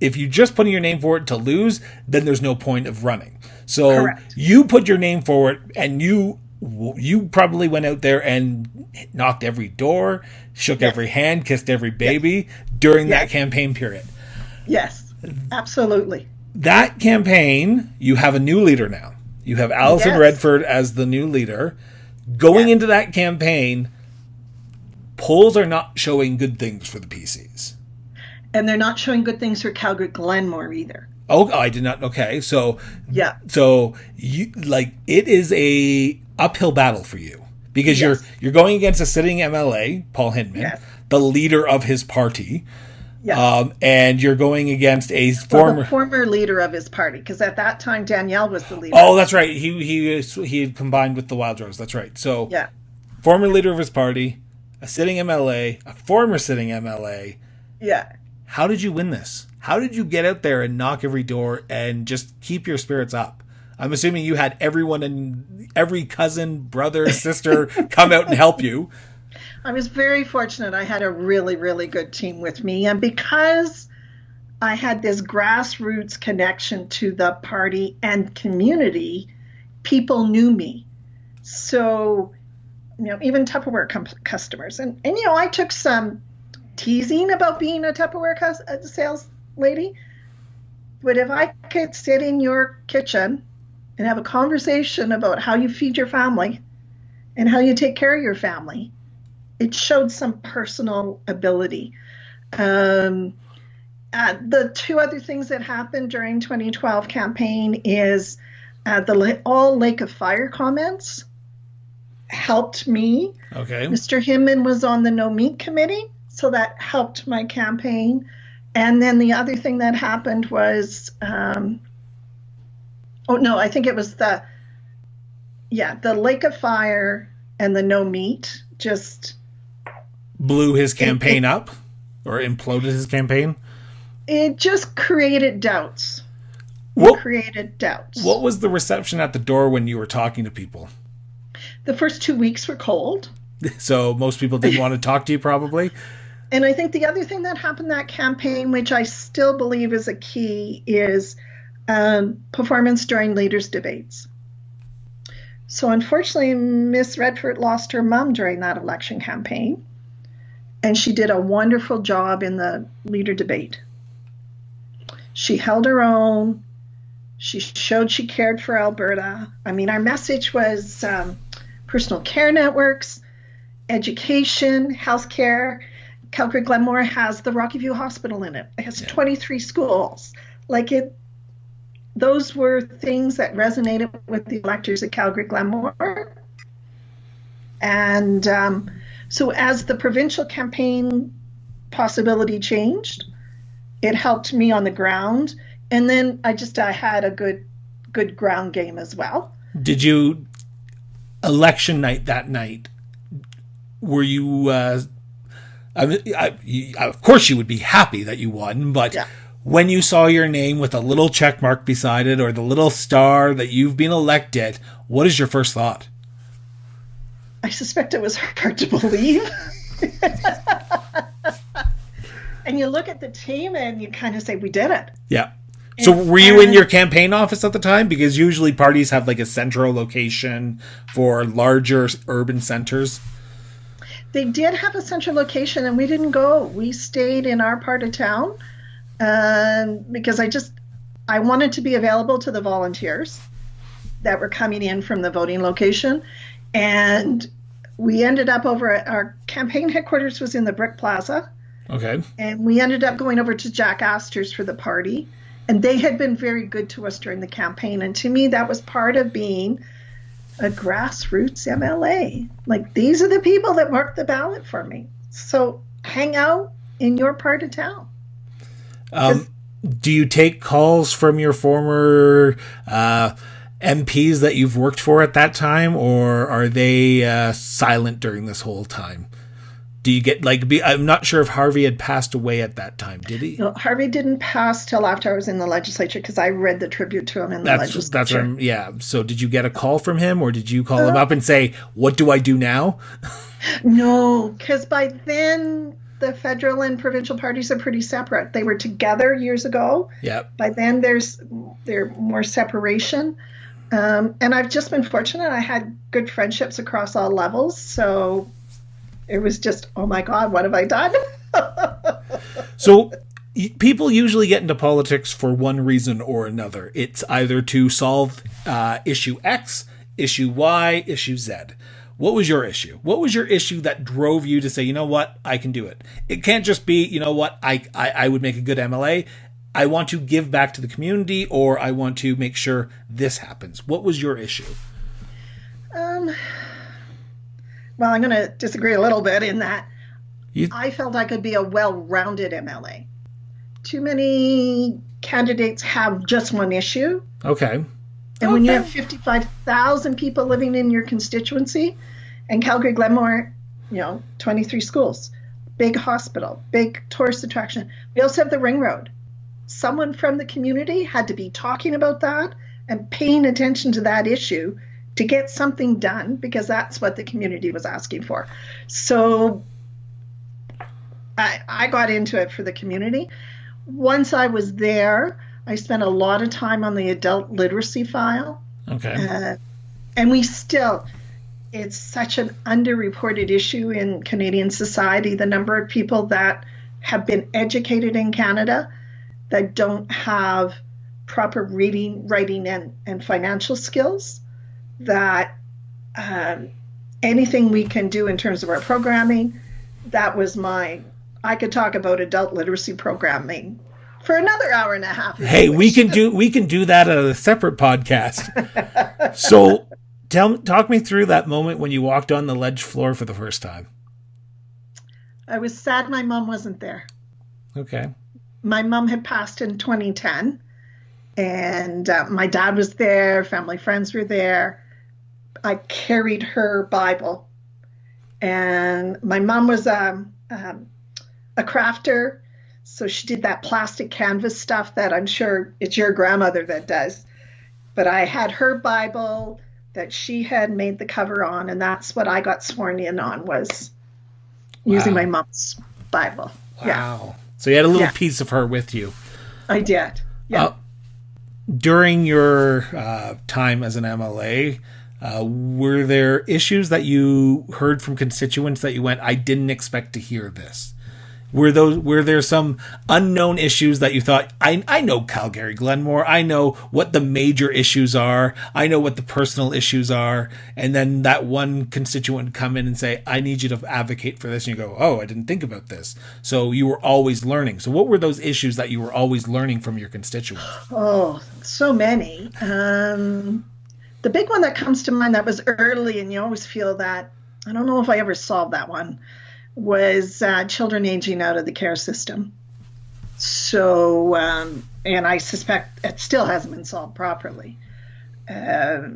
if you just putting your name forward to lose, then there's no point of running. So correct. You put your name forward, and you probably went out there and knocked every door, shook every hand, kissed every baby during that campaign period. Yes, absolutely. That campaign, you have a new leader now. You have Alison Redford as the new leader. Going into that campaign, polls are not showing good things for the PCs. And they're not showing good things for Calgary-Glenmore either. Oh, I did not. Okay. So, yeah. So it is a uphill battle for you because you're going against a sitting MLA, Paul Himon, the leader of his party. Yeah. And you're going against the former leader of his party, because at that time Danielle was the leader. Oh, that's right. He had combined with the Wild Rose. That's right. So, former leader of his party, a sitting MLA, a former sitting MLA. Yeah. How did you win this? How did you get out there and knock every door and just keep your spirits up? I'm assuming you had everyone and every cousin, brother, sister come out and help you. I was very fortunate. I had a really, really good team with me. And because I had this grassroots connection to the party and community, people knew me. So, even Tupperware customers. And I took some teasing about being a Tupperware sales lady. But if I could sit in your kitchen and have a conversation about how you feed your family and how you take care of your family, it showed some personal ability. The two other things that happened during 2012 campaign is the all Lake of Fire comments helped me. Okay. Mr. Himon was on the No Meat Committee, so that helped my campaign. And then the other thing that happened was, I think it was the Lake of Fire and the No Meat just blew his campaign up or imploded his campaign. It just created doubts. What was the reception at the door when you were talking to people? The first 2 weeks were cold. So most people didn't want to talk to you, probably. And I think the other thing that happened that campaign, which I still believe is a key, is performance during leaders' debates. So unfortunately, Miss Redford lost her mom during that election campaign. And she did a wonderful job in the leader debate. She held her own. She showed she cared for Alberta. I mean, our message was personal care networks, education, healthcare. Calgary-Glenmore has the Rocky View Hospital in it. It has 23 schools. Those were things that resonated with the electors at Calgary-Glenmore. And so as the provincial campaign possibility changed, it helped me on the ground. And then I had a good ground game as well. Did you, election night that night, were you, of course you would be happy that you won, but when you saw your name with a little check mark beside it or the little star that you've been elected, what is your first thought? I suspect it was hard to believe. And you look at the team and you kind of say, we did it. Yeah. So were you in your campaign office at the time? Because usually parties have a central location for larger urban centers. They did have a central location, and we didn't go. We stayed in our part of town because I wanted to be available to the volunteers that were coming in from the voting location. And we ended up over at our campaign headquarters was in the Brick Plaza. Okay. And we ended up going over to Jack Astor's for the party. And they had been very good to us during the campaign. And to me, that was part of being a grassroots MLA. Like, these are the people that marked the ballot for me. So hang out in your part of town. Do you take calls from your former MPs that you've worked for at that time, or are they silent during this whole time? Do you get I'm not sure if Harvey had passed away at that time, did he? No, Harvey didn't pass till after I was in the legislature, because I read the tribute to him in the legislature. Yeah. So did you get a call from him, or did you call him up and say, what do I do now? No, because by then the federal and provincial parties are pretty separate. They were together years ago. Yep. By then there's more separation. And I've just been fortunate. I had good friendships across all levels. So it was just, oh my God, what have I done? So people usually get into politics for one reason or another. It's either to solve issue X, issue Y, issue Z. What was your issue? What was your issue that drove you to say, you know what, I can do it? It can't just be, you know what, I would make a good MLA. I want to give back to the community, or I want to make sure this happens. What was your issue? Well, I'm going to disagree a little bit in that I felt I could be a well-rounded MLA. Too many candidates have just one issue. Okay. And when you have 55,000 people living in your constituency, and Calgary-Glenmore, 23 schools, big hospital, big tourist attraction. We also have the ring road. Someone from the community had to be talking about that and paying attention to that issue to get something done, because that's what the community was asking for. So I got into it for the community. Once I was there, I spent a lot of time on the adult literacy file. Okay. And it's such an underreported issue in Canadian society, the number of people that have been educated in Canada that don't have proper reading, writing, and financial skills, that anything we can do in terms of our programming, that was I could talk about adult literacy programming for another hour and a half. Hey, we can do that at a separate podcast. So talk me through that moment when you walked on the ledge floor for the first time. I was sad my mom wasn't there. Okay. My mom had passed in 2010, and my dad was there, family friends were there. I carried her Bible, and my mom was a crafter, so she did that plastic canvas stuff that I'm sure it's your grandmother that does. But I had her Bible that she had made the cover on, and that's what I got sworn in on, was using my mom's Bible. Wow. Yeah. So you had a little piece of her with you. I did. Yeah. During your time as an MLA, were there issues that you heard from constituents that you went, I didn't expect to hear this? Were there some unknown issues that you thought, I know Calgary-Glenmore, I know what the major issues are, I know what the personal issues are, and then that one constituent would come in and say, I need you to advocate for this, and you go, oh, I didn't think about this. So you were always learning. So what were those issues that you were always learning from your constituents? Oh, so many. The big one that comes to mind that was early, and you always feel that, I don't know if I ever solved that one, was children aging out of the care system. So, and I suspect it still hasn't been solved properly. A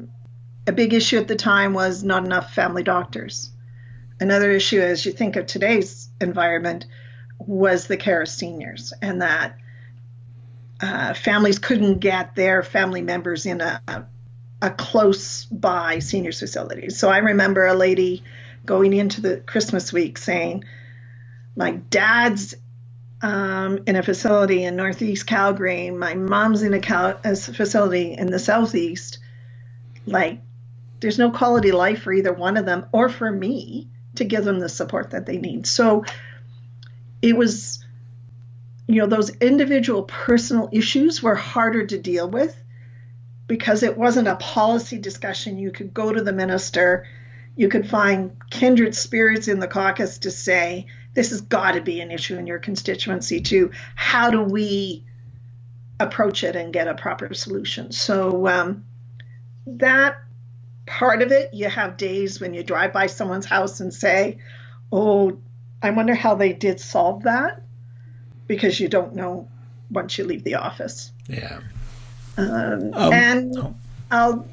big issue at the time was not enough family doctors. Another issue, as you think of today's environment, was the care of seniors, and that families couldn't get their family members in a close by seniors facility. So I remember a lady going into the Christmas week saying, my dad's in a facility in Northeast Calgary, my mom's in a facility in the Southeast. Like, there's no quality life for either one of them or for me to give them the support that they need. So it was, those individual personal issues were harder to deal with because it wasn't a policy discussion. You could go to the minister, you could find kindred spirits in the caucus to say, this has got to be an issue in your constituency too. How do we approach it and get a proper solution? So that part of it, you have days when you drive by someone's house and say, oh, I wonder how they did solve that, because you don't know once you leave the office. Yeah.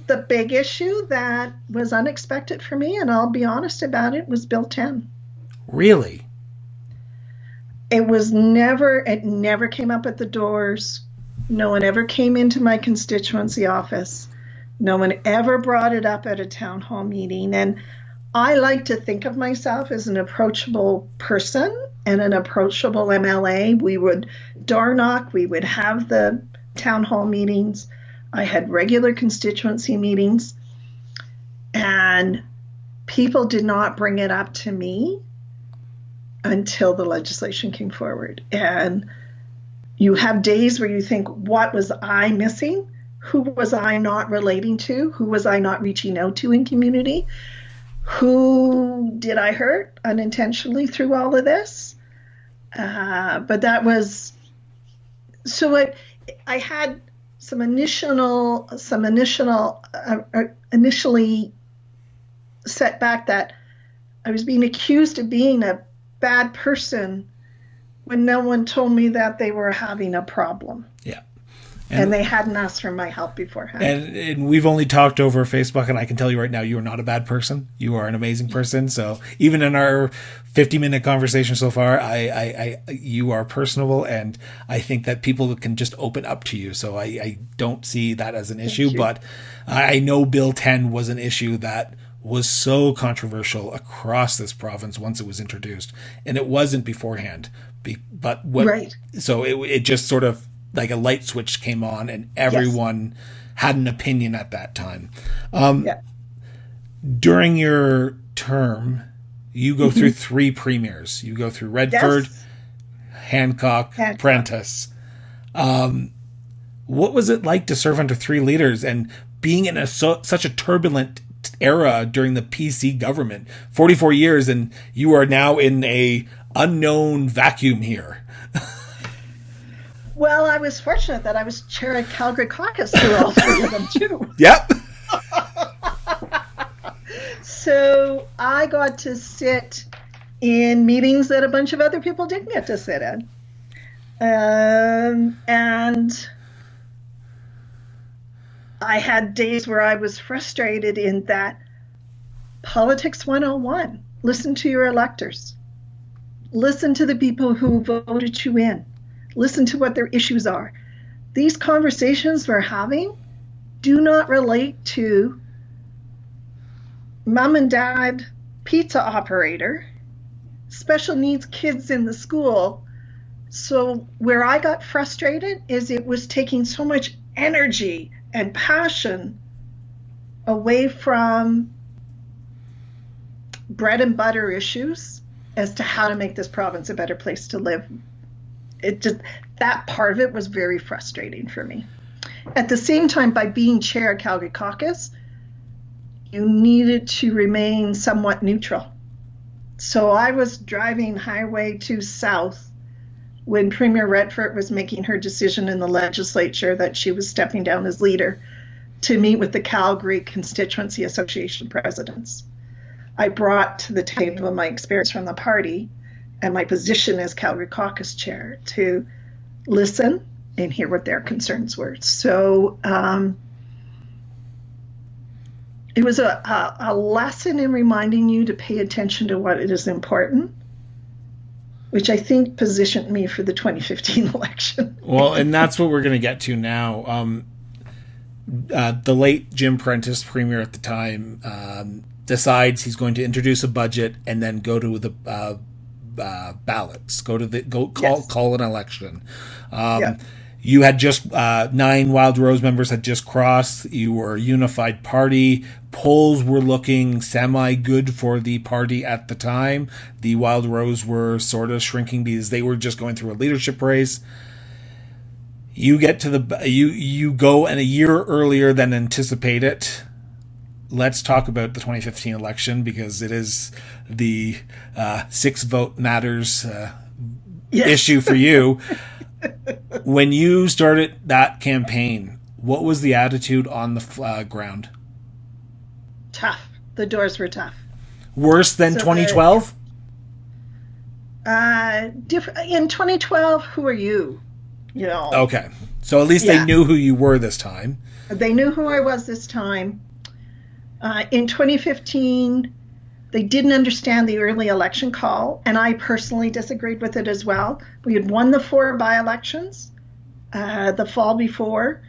The big issue that was unexpected for me, and I'll be honest about it, was Bill 10. Really? It never came up at the doors. No one ever came into my constituency office. No one ever brought it up at a town hall meeting. And I like to think of myself as an approachable person and an approachable MLA. We would door knock, we would have the town hall meetings. I had regular constituency meetings, and people did not bring it up to me until the legislation came forward. And you have days where you think, what was I missing? Who was I not relating to? Who was I not reaching out to in community? Who did I hurt unintentionally through all of this? But that was, so I had some initially setback that I was being accused of being a bad person when no one told me that they were having a problem. Yeah. And they hadn't asked for my help beforehand. And we've only talked over Facebook, and I can tell you right now, you are not a bad person. You are an amazing person. So even in our 50-minute conversation so far, you are personable, and I think that people can just open up to you. So I don't see that as an issue. But I know Bill 10 was an issue that was so controversial across this province once it was introduced, and it wasn't beforehand. Right. So it just sort of, like a light switch came on, and everyone had an opinion at that time. During your term, you go through 3 premiers. You go through Redford, Hancock, Prentice. What was it like to serve under 3 leaders and being in such a turbulent era during the PC government? 44 years, and you are now in a unknown vacuum here. Well, I was fortunate that I was chair of Calgary caucus through all 3 of them, too. Yep. So I got to sit in meetings that a bunch of other people didn't get to sit in. And I had days where I was frustrated in that politics 101. Listen to your electors. Listen to the people who voted you in. Listen to what their issues are. These conversations we're having do not relate to mom and dad pizza operator, special needs kids in the school. So where I got frustrated is it was taking so much energy and passion away from bread and butter issues as to how to make this province a better place to live. That part of it was very frustrating for me. At the same time, by being chair of Calgary caucus, you needed to remain somewhat neutral. So I was driving Highway 2 south when Premier Redford was making her decision in the legislature that she was stepping down as leader to meet with the Calgary Constituency Association presidents. I brought to the table my experience from the party and my position as Calgary caucus chair to listen and hear what their concerns were. So it was a lesson in reminding you to pay attention to what is important, which I think positioned me for the 2015 election. Well, and that's what we're going to get to now. The late Jim Prentice, premier at the time, decides he's going to introduce a budget and then go to the ballots, call an election. You had just 9 Wild Rose members had just crossed. You were a unified party. Polls were looking semi-good for the party at the time. The Wild Rose were sort of shrinking because they were just going through a leadership race. You get to you go and a year earlier than anticipated. Let's talk about the 2015 election because it is the 6 vote matters issue for you. When you started that campaign, what was the attitude on the ground? Tough. The doors were tough. Worse than 2012? In 2012, who are you? You know. Okay. So at least they knew who you were this time. They knew who I was this time. In 2015, they didn't understand the early election call, and I personally disagreed with it as well. We had won the 4 by-elections the fall before.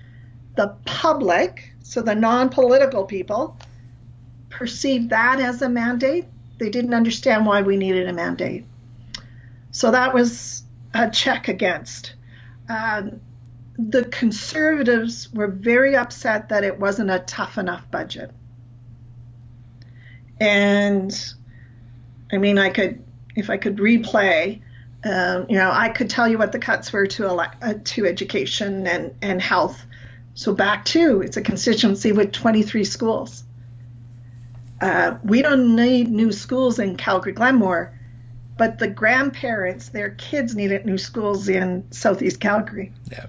The public, so the non-political people, perceived that as a mandate. They didn't understand why we needed a mandate. So that was a check against. The Conservatives were very upset that it wasn't a tough enough budget. And I mean, if I could replay, I could tell you what the cuts were to education and health. So back to, it's a constituency with 23 schools. We don't need new schools in Calgary-Glenmore, but the grandparents, their kids needed new schools in Southeast Calgary. Yeah.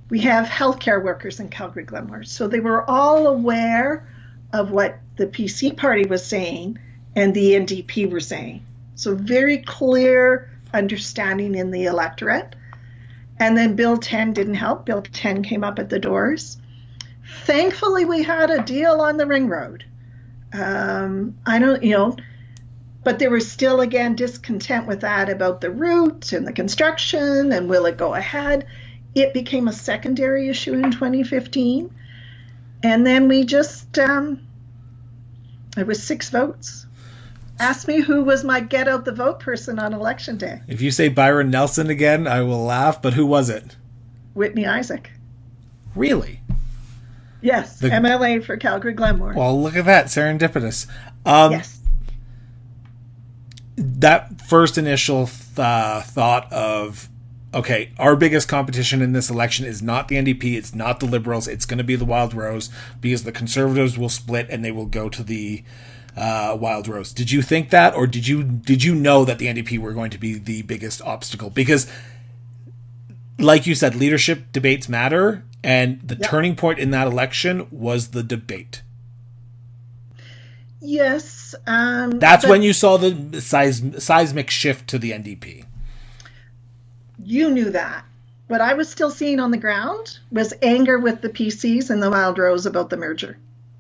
We have healthcare workers in Calgary-Glenmore. So they were all aware of what the PC party was saying and the NDP were saying. So very clear understanding in the electorate. And then Bill 10 didn't help. Bill 10 came up at the doors. Thankfully, we had a deal on the ring road. But there was still, again, discontent with that about the route and the construction and will it go ahead. It became a secondary issue in 2015. And then we just, it was 6 votes. Ask me who was my get out the vote person on election day. If you say Byron Nelson again, I will laugh, but who was it? Whitney Isaac. Really? Yes, MLA for Calgary-Glenmore. Well, look at that, serendipitous. Yes. That first initial thought of, okay, our biggest competition in this election is not the NDP, it's not the Liberals, it's going to be the Wild Rose, because the Conservatives will split and they will go to the Wild Rose. Did you think that, or did you know that the NDP were going to be the biggest obstacle? Because, like you said, leadership debates matter, and the turning point in that election was the debate. Yes. That's when you saw the seismic shift to the NDP. You knew that. What I was still seeing on the ground was anger with the PCs and the Wild Rose about the merger.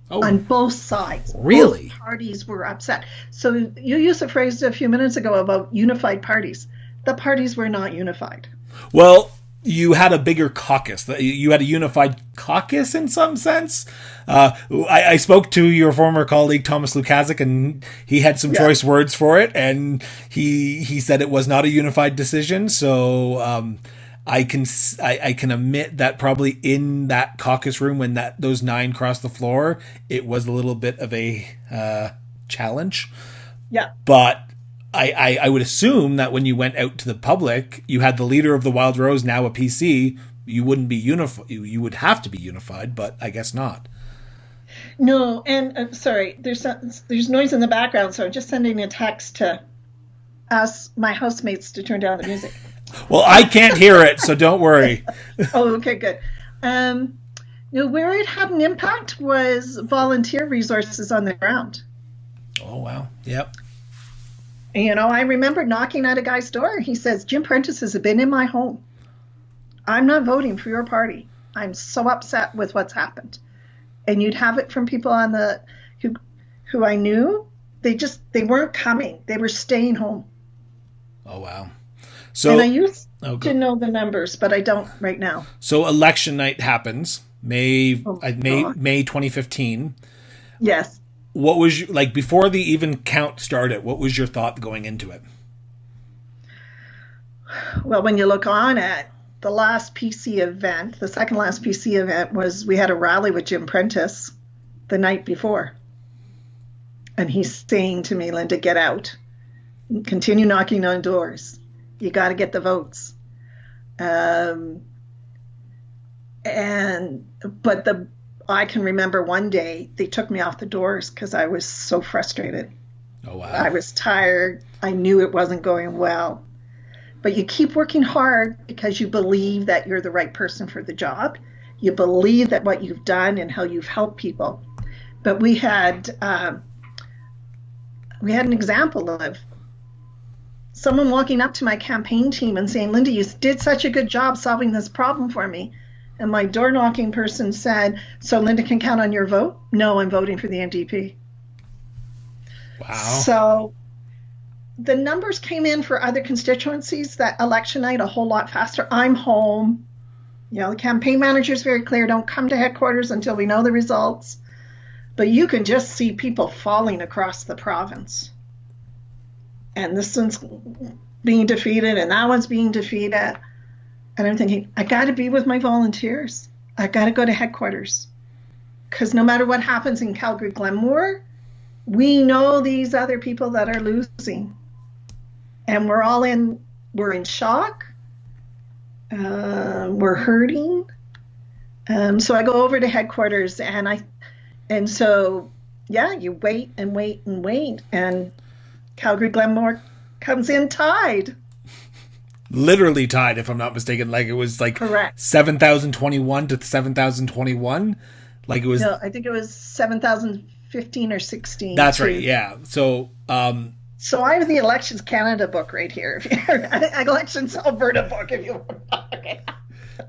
Oh, on both sides. Really? Both parties were upset. So you used a phrase a few minutes ago about unified parties. The parties were not unified. Well, you had a bigger caucus. You had a unified caucus in some sense. I spoke to your former colleague, Thomas Lukazik, and he had some choice words for it. And he said it was not a unified decision. So I can admit that probably in that caucus room when those 9 crossed the floor, it was a little bit of a challenge. Yeah. But I would assume that when you went out to the public, you had the leader of the Wild Rose, now a PC. You wouldn't be unified. You would have to be unified, but I guess not. No, and sorry, there's noise in the background, so I'm just sending a text to ask my housemates to turn down the music. Well, I can't hear it, so don't worry. Oh, okay, good. Where it had an impact was volunteer resources on the ground. Oh, wow. Yep. I remember knocking at a guy's door. He says, Jim Prentices have been in my home. I'm not voting for your party. I'm so upset with what's happened. And you'd have it from people on who I knew. They weren't coming. They were staying home. Oh, wow. And I used to know the numbers, but I don't right now. So election night happens, May 2015. Yes. What was before the even count started? What was your thought going into it? Well, when you look on at the last PC event, the second last PC event was we had a rally with Jim Prentice the night before. And he's saying to me, Linda, get out. Continue knocking on doors. You got to get the votes. I can remember one day they took me off the doors because I was so frustrated. Oh, wow. I was tired. I knew it wasn't going well. But you keep working hard because you believe that you're the right person for the job. You believe that what you've done and how you've helped people. But we had an example of someone walking up to my campaign team and saying, Linda, you did such a good job solving this problem for me. And my door knocking person said, so Linda can count on your vote? No, I'm voting for the NDP. Wow. So the numbers came in for other constituencies that election night a whole lot faster. I'm home. The campaign manager is very clear. Don't come to headquarters until we know the results. But you can just see people falling across the province. And this one's being defeated and that one's being defeated. And I'm thinking, I got to be with my volunteers. I got to go to headquarters. Because no matter what happens in Calgary-Glenmore, we know these other people that are losing. And we're in shock. We're hurting. So I go over to headquarters and so you wait and wait and wait. And Calgary-Glenmore comes in tied. Literally tied, if I'm not mistaken. Like it was like correct 7,021 to 7,021. Like it was. No, I think it was 7,00015 or 16. That's right. Yeah. So. So I have the Elections Canada book right here. Elections Alberta book, if you want. Okay.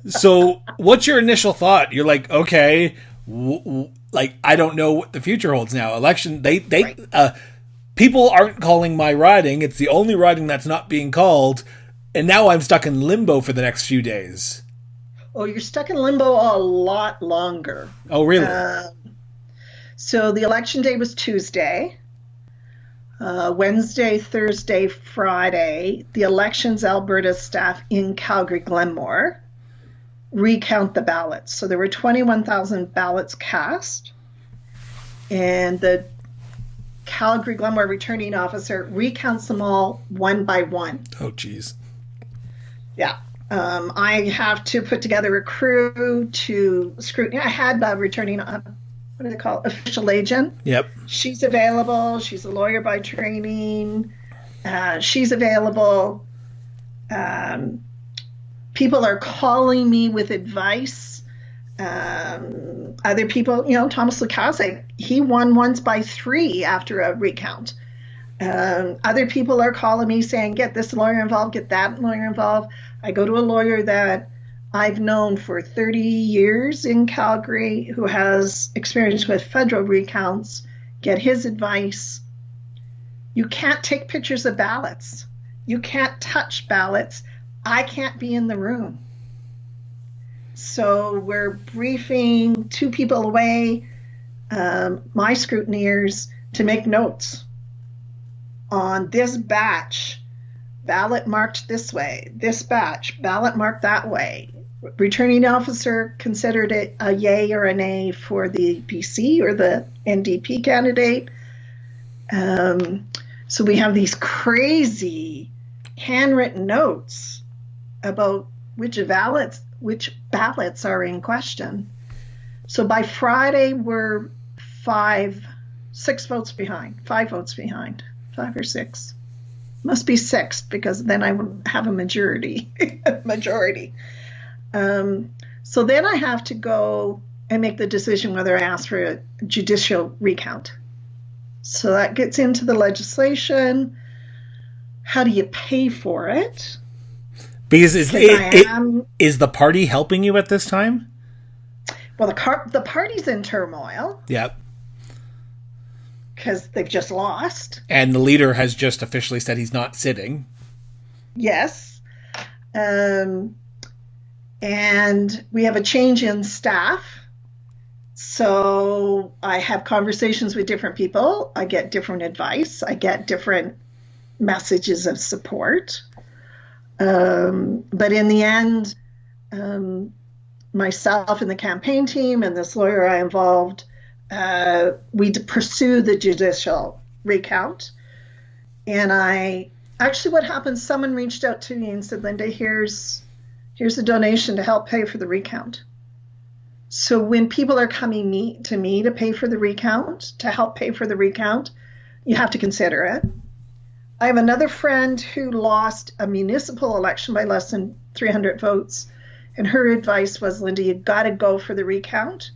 So, what's your initial thought? You're like, okay, like I don't know what the future holds now. Election. Right. People aren't calling my riding. It's the only riding that's not being called. And now I'm stuck in limbo for the next few days. Oh, you're stuck in limbo a lot longer. Oh, really? So the election day was Tuesday. Wednesday, Thursday, Friday, the Elections Alberta staff in Calgary-Glenmore recount the ballots. So there were 21,000 ballots cast. And the Calgary-Glenmore returning officer recounts them all one by one. Oh, geez. Yeah. I have to put together a crew to scrutiny. I had the returning, what do they call it? Official agent. Yep. She's available. She's a lawyer by training. She's available. People are calling me with advice. Other people, Thomas Lucasse, he won once by 3 after a recount. Other people are calling me saying, get this lawyer involved, get that lawyer involved. I go to a lawyer that I've known for 30 years in Calgary who has experience with federal recounts, get his advice. You can't take pictures of ballots. You can't touch ballots. I can't be in the room. So we're briefing 2 people away, my scrutineers, to make notes on this batch, ballot marked this way, this batch, ballot marked that way. Returning officer considered it a yay or a nay for the PC or the NDP candidate. So we have these crazy handwritten notes about which ballots are in question. So by Friday, we're 6 votes behind, 5 votes behind, 5 or 6. Must be 6 because then I would have a majority. So then I have to go and make the decision whether I ask for a judicial recount. So that gets into the legislation. How do you pay for it? Because is the party helping you at this time? Well, the party's in turmoil. Yep. Because they've just lost. And the leader has just officially said he's not sitting. Yes. And we have a change in staff. So I have conversations with different people. I get different advice. I get different messages of support. But in the end, myself and the campaign team and this lawyer I involved, we pursued the judicial recount. And what happened, someone reached out to me and said, Linda, here's a donation to help pay for the recount. So when people are coming to me to pay for the recount, to help pay for the recount, you have to consider it. I have another friend who lost a municipal election by less than 300 votes. And her advice was, Linda, you got to go for the recount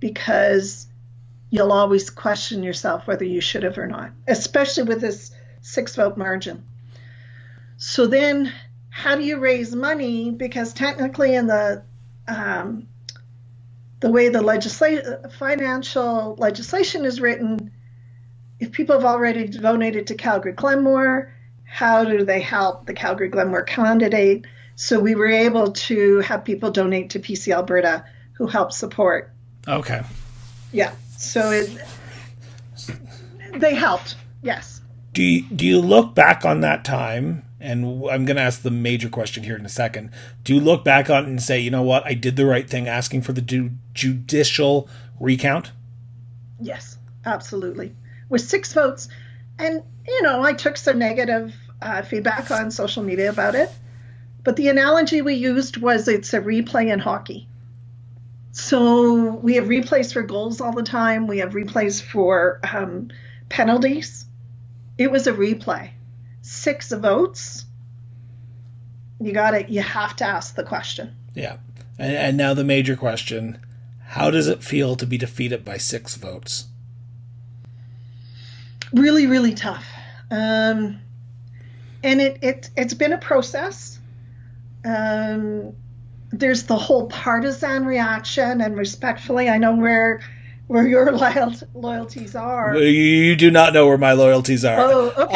because you'll always question yourself whether you should have or not, especially with this 6-vote margin. So then how do you raise money? Because technically in the way the financial legislation is written, if people have already donated to Calgary-Glenmore, how do they help the Calgary-Glenmore candidate? So we were able to have people donate to PC Alberta who help support. Okay. Yeah. So they helped. Yes. Do you look back on that time? And I'm going to ask the major question here in a second. Do you look back on it and say, you know what, I did the right thing asking for the judicial recount? Yes, absolutely. With 6 votes. And, I took some negative feedback on social media about it. But the analogy we used was it's a replay in hockey. So we have replays for goals all the time. We have replays for penalties. It was a replay. 6 votes. You have to ask the question. Yeah. And now the major question, how does it feel to be defeated by 6 votes? Really, really tough. And it's been a process. There's the whole partisan reaction, and respectfully, I know where your loyalties are. You do not know where my loyalties are. Oh, okay.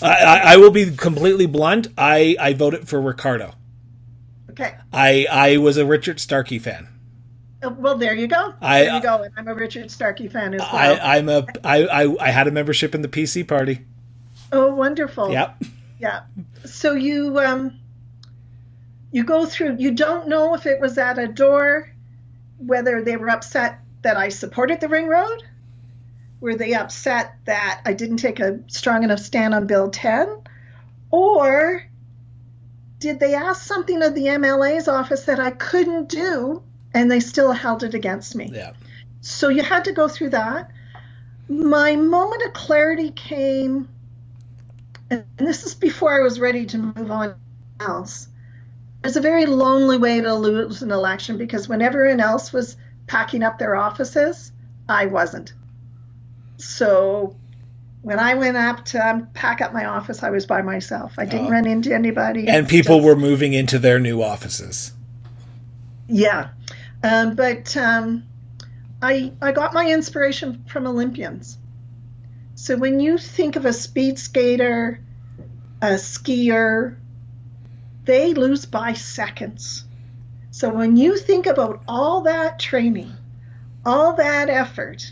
I will be completely blunt. I voted for Ricardo. Okay. I was a Richard Starkey fan. Well, there you go. There you go. And I'm a Richard Starkey fan as well. I had a membership in the PC party. Oh, wonderful. Yep. Yeah. So you go through. You don't know if it was at a door, whether they were upset that I supported the ring road. Were they upset that I didn't take a strong enough stand on Bill 10? Or did they ask something of the MLA's office that I couldn't do, and they still held it against me? Yeah. So you had to go through that. My moment of clarity came, and this is before I was ready to move on else. It's a very lonely way to lose an election because when everyone else was packing up their offices, I wasn't. So when I went up to pack up my office, I was by myself. I didn't run into anybody. And people were moving into their new offices. Yeah. But I got my inspiration from Olympians. So when you think of a speed skater, a skier, they lose by seconds. So when you think about all that training, all that effort,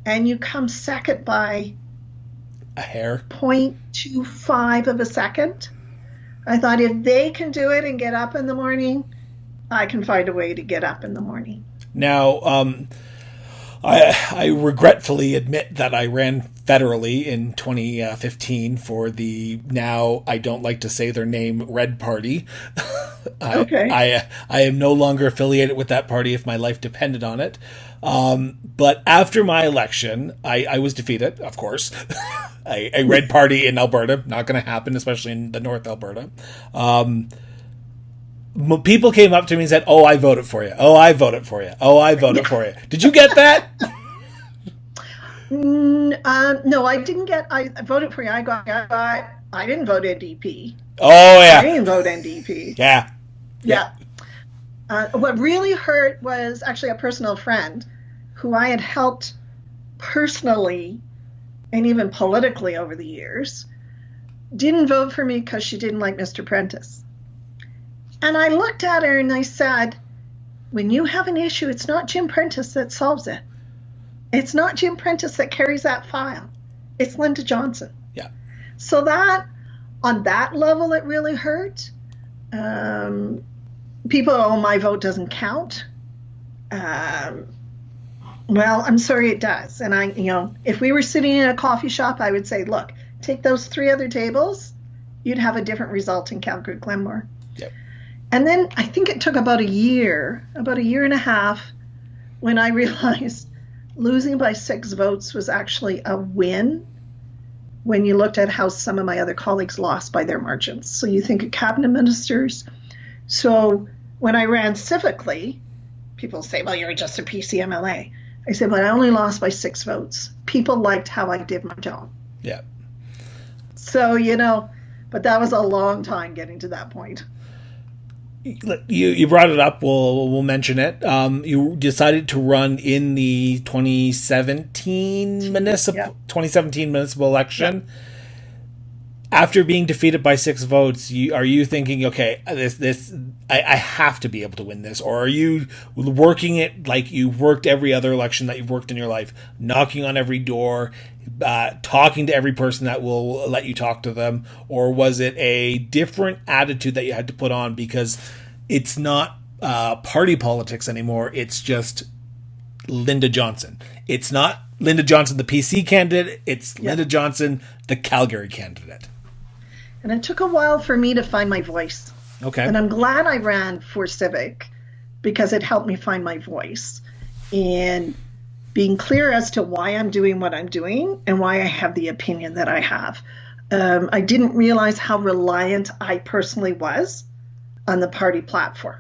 and you come second by a hair, 0.25 of a second, I thought if they can do it and get up in the morning, I can find a way to get up in the morning. Now, I regretfully admit that I ran federally in 2015 for the, now I don't like to say their name, Red Party. Okay. I am no longer affiliated with that party if my life depended on it. But after my election, I was defeated, of course. A Red Party in Alberta, not going to happen, especially in the North Alberta. People came up to me and said, "Oh, I voted for you. Oh, I voted for you. Oh, I voted for you." Did you get that? No, I didn't get. I voted for you. I didn't vote NDP. Oh yeah. I didn't vote NDP. Yeah. Yeah. What really hurt was actually a personal friend who I had helped personally and even politically over the years. Didn't vote for me because she didn't like Mr. Prentice. And I looked at her and I said, when you have an issue, it's not Jim Prentice that solves it. It's not Jim Prentice that carries that file. It's Linda Johnson. Yeah. So that, on that level, it really hurt. people, oh, my vote doesn't count. Well, I'm sorry, it does. And if we were sitting in a coffee shop, I would say, look, take those 3 other tables, you'd have a different result in Calgary-Glenmore. Yep. And then I think it took about a year and a half, when I realized losing by 6 votes was actually a win when you looked at how some of my other colleagues lost by their margins. So you think of cabinet ministers. So when I ran civically, people say, well, you're just a PC MLA. I said, but I only lost by 6 votes. People liked how I did my job. Yeah. So, but that was a long time getting to that point. You brought it up. We'll mention it. You decided to run in the 2017 municipal election. Yeah. After being defeated by 6 votes, are you thinking, okay, I have to be able to win this? Or are you working it like you've worked every other election that you've worked in your life, knocking on every door, talking to every person that will let you talk to them? Or was it a different attitude that you had to put on because it's not party politics anymore? It's just Linda Johnson. It's not Linda Johnson, the PC candidate. It's Linda Johnson, the Calgary candidate. And it took a while for me to find my voice. Okay. And I'm glad I ran for Civic because it helped me find my voice in being clear as to why I'm doing what I'm doing and why I have the opinion that I have. I didn't realize how reliant I personally was on the party platform.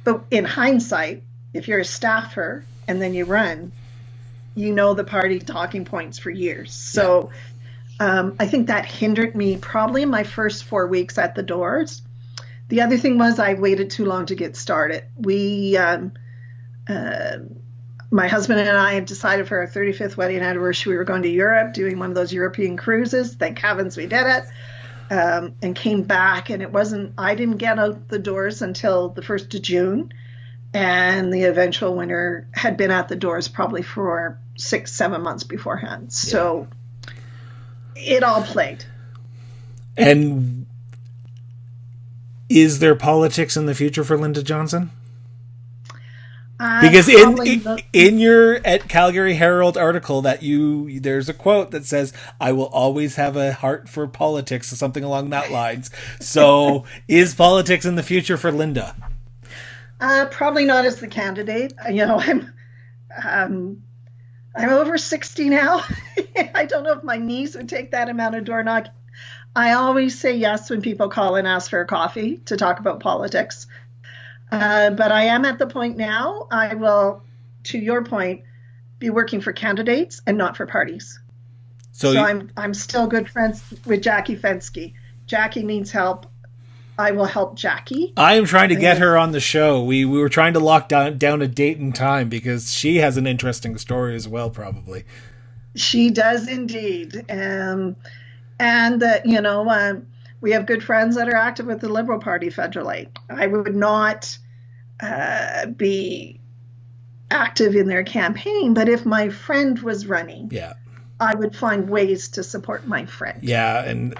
But in hindsight, if you're a staffer and then you run, you know the party talking points for years. So I think that hindered me probably in my first 4 weeks at the doors. The other thing was I waited too long to get started. My husband and I had decided for our 35th wedding anniversary we were going to Europe, doing one of those European cruises. Thank heavens we did it. And came back, and I didn't get out the doors until the 1st of June. And the eventual winner had been at the doors probably for 6-7 months beforehand. So it all played. And is there politics in the future for Linda Johnson? Because in your at Calgary Herald article there's a quote that says, I will always have a heart for politics, or something along that lines. So is politics in the future for Linda? Probably not as the candidate. I'm over 60 now. I don't know if my knees would take that amount of door knocking. I always say yes when people call and ask for a coffee to talk about politics. But I am at the point now, I will, to your point, be working for candidates and not for parties. So I'm still good friends with Jackie Fensky. Jackie needs help. I will help Jackie. I am trying to get her on the show. We were trying to lock down a date and time because she has an interesting story as well, probably. She does indeed. We have good friends that are active with the Liberal Party federally. I would not be active in their campaign, but if my friend was running, I would find ways to support my friend. Yeah, and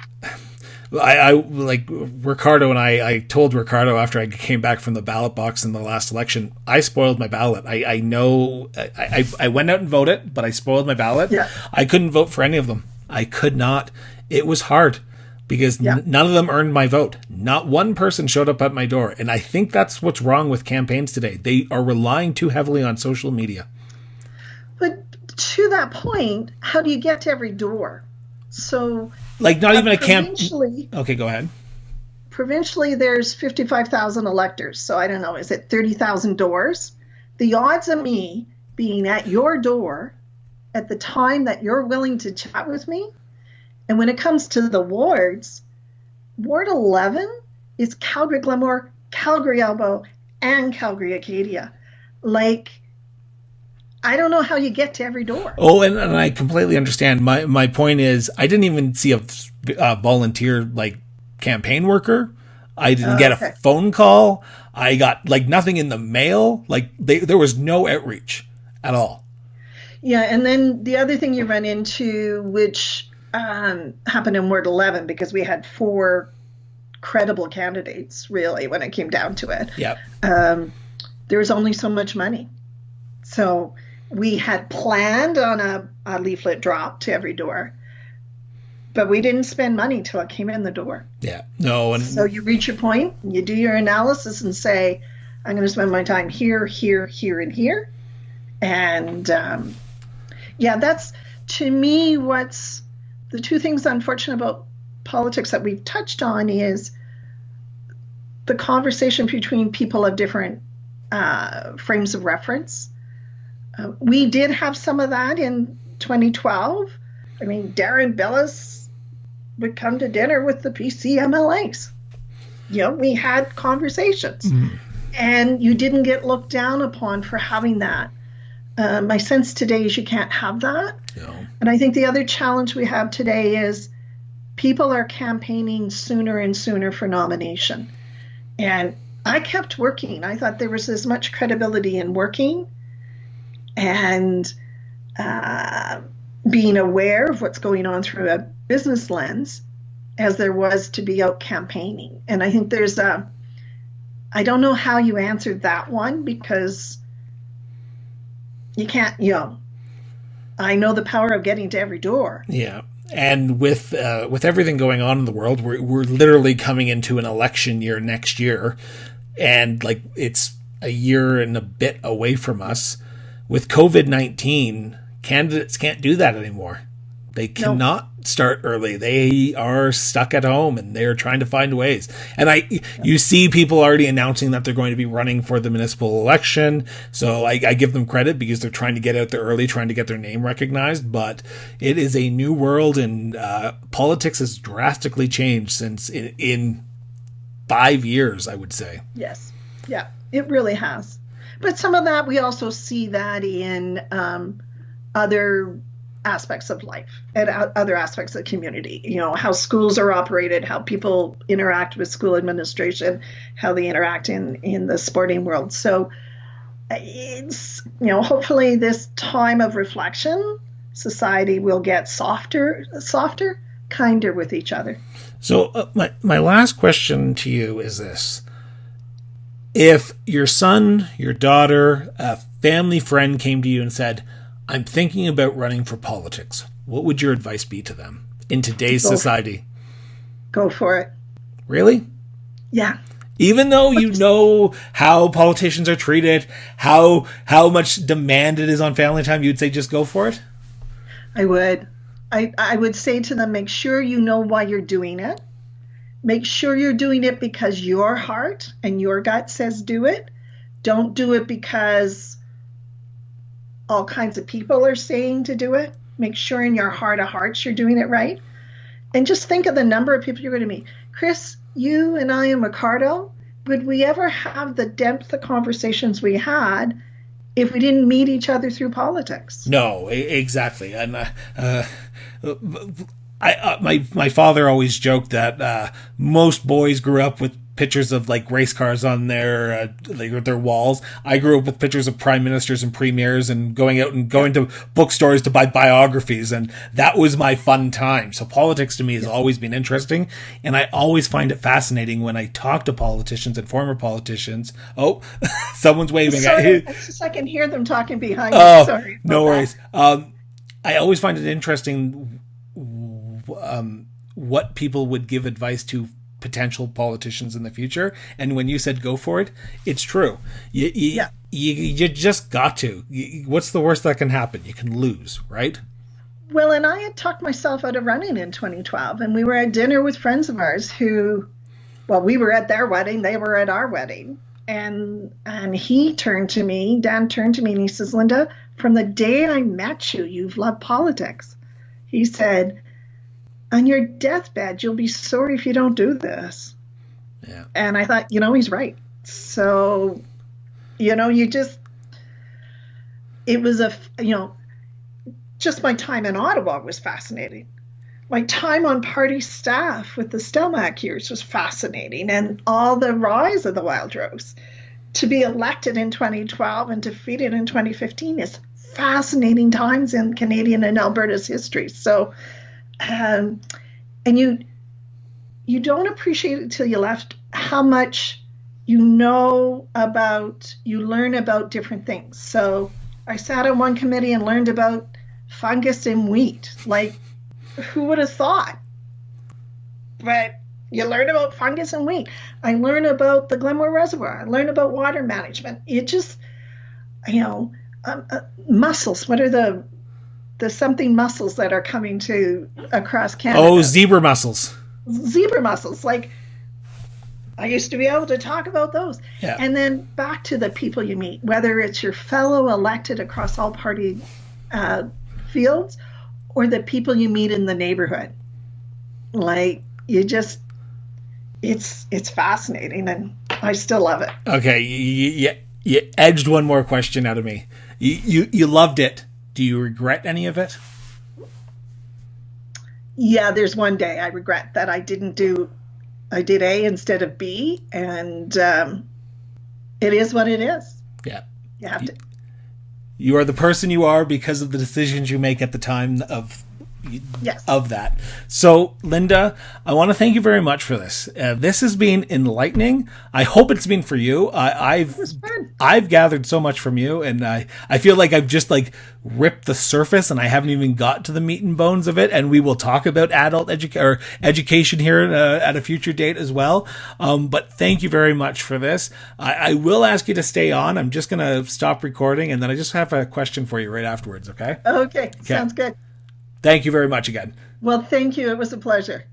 I like Ricardo, and I told Ricardo after I came back from the ballot box in the last election, I spoiled my ballot. I know I went out and voted, but I spoiled my ballot. Yeah. I couldn't vote for any of them. I could not. It was hard because none of them earned my vote. Not one person showed up at my door. And I think that's what's wrong with campaigns today. They are relying too heavily on social media. But to that point, how do you get to every door? So, like, not even a campaign. Okay, go ahead. Provincially, there's 55,000 electors. So I don't know, is it 30,000 doors? The odds of me being at your door at the time that you're willing to chat with me. And when it comes to the wards, Ward 11 is Calgary-Glenmore, Calgary-Elbow, and Calgary-Acadia. Like, I don't know how you get to every door. Oh, and I completely understand. My point is, I didn't even see a volunteer, like, campaign worker. I didn't get a phone call. I got, like, nothing in the mail. Like, there was no outreach at all. Yeah, and then the other thing you run into, which happened in Ward 11, because we had 4 credible candidates, really, when it came down to it. Yeah. There was only so much money. So we had planned on a leaflet drop to every door, but we didn't spend money till it came in the door. Yeah. No. And so you reach your point, you do your analysis and say, I'm going to spend my time here, here, here, and here. And that's, to me, what's the two things unfortunate about politics that we've touched on is the conversation between people of different frames of reference. We did have some of that in 2012. I mean, Darren Billis would come to dinner with the PC MLAs. We had conversations. Mm. And you didn't get looked down upon for having that. My sense today is you can't have that. No. And I think the other challenge we have today is people are campaigning sooner and sooner for nomination. And I kept working. I thought there was as much credibility in working and being aware of what's going on through a business lens as there was to be out campaigning. And I think there's I don't know how you answered that one, because you can't, I know the power of getting to every door. Yeah. And with everything going on in the world, we're literally coming into an election year next year. And like, it's a year and a bit away from us. With COVID-19, candidates can't do that anymore. They cannot start early. They are stuck at home and they're trying to find ways. And you see people already announcing that they're going to be running for the municipal election. So I give them credit because they're trying to get out there early, trying to get their name recognized. But it is a new world, and politics has drastically changed since in 5 years, I would say. Yes. Yeah, it really has. But some of that, we also see that in other aspects of life and other aspects of community, how schools are operated, how people interact with school administration, how they interact in the sporting world. So it's, hopefully this time of reflection, society will get softer, kinder with each other. So my last question to you is this. If your son, your daughter, a family friend came to you and said, I'm thinking about running for politics, what would your advice be to them in today's society? Go for it. Really? Yeah. Even though you know how politicians are treated, how much demand it is on family time, you'd say just go for it? I would. I would say to them, make sure you know why you're doing it. Make sure you're doing it because your heart and your gut says do it. Don't do it because all kinds of people are saying to do it. Make sure in your heart of hearts you're doing it right. And just think of the number of people you're going to meet. Chris, you and I and Ricardo, would we ever have the depth of conversations we had if we didn't meet each other through politics? No, exactly. And my father always joked that most boys grew up with pictures of like race cars on their walls. I grew up with pictures of prime ministers and premiers and going to bookstores to buy biographies, and that was my fun time. So politics to me has always been interesting, and I always find it fascinating when I talk to politicians and former politicians. Oh, someone's waving. Sorry, I can hear them talking behind me. Sorry. No worries. I always find it interesting what people would give advice to potential politicians in the future. And when you said go for it, it's true. You just got to. What's the worst that can happen? You can lose, right? Well, and I had talked myself out of running in 2012, and we were at dinner with friends of ours who, well, we were at their wedding, they were at our wedding. And he turned to me, Dan turned to me, and he says, Linda, from the day I met you, you've loved politics. He said, on your deathbed, you'll be sorry if you don't do this. Yeah. And I thought, he's right. So, it was just my time in Ottawa was fascinating. My time on party staff with the Stelmach years was fascinating, and all the rise of the Wild Rose. To be elected in 2012 and defeated in 2015 is fascinating times in Canadian and Alberta's history. So, and you don't appreciate it till you left how much you know about, you learn about different things. So I sat on one committee and learned about fungus in wheat. Like, who would have thought? But you learn about fungus in wheat. I learned about the Glenmore Reservoir. I learned about water management. It just, you know, mussels. What are the something mussels that are coming to across Canada? Oh, zebra mussels. Zebra mussels. Like, I used to be able to talk about those. Yeah. And then back to the people you meet, whether it's your fellow elected across all party fields or the people you meet in the neighborhood. Like, you just, it's fascinating, and I still love it. Okay, you edged one more question out of me. You loved it. Do you regret any of it? Yeah, there's one day I regret that I did A instead of B, and it is what it is. Yeah. You have to. You are the person you are because of the decisions you make at the time of Yes. of that. So, Linda, I want to thank you very much for this. This has been enlightening. I hope it's been for you. It was fun. I've gathered so much from you, and I feel like I've just like ripped the surface, and I haven't even got to the meat and bones of it. And we will talk about adult education here at a future date as well. But thank you very much for this. I will ask you to stay on. I'm just going to stop recording, and then I just have a question for you right afterwards. Okay? Okay. Sounds good. Thank you very much again. Well, thank you. It was a pleasure.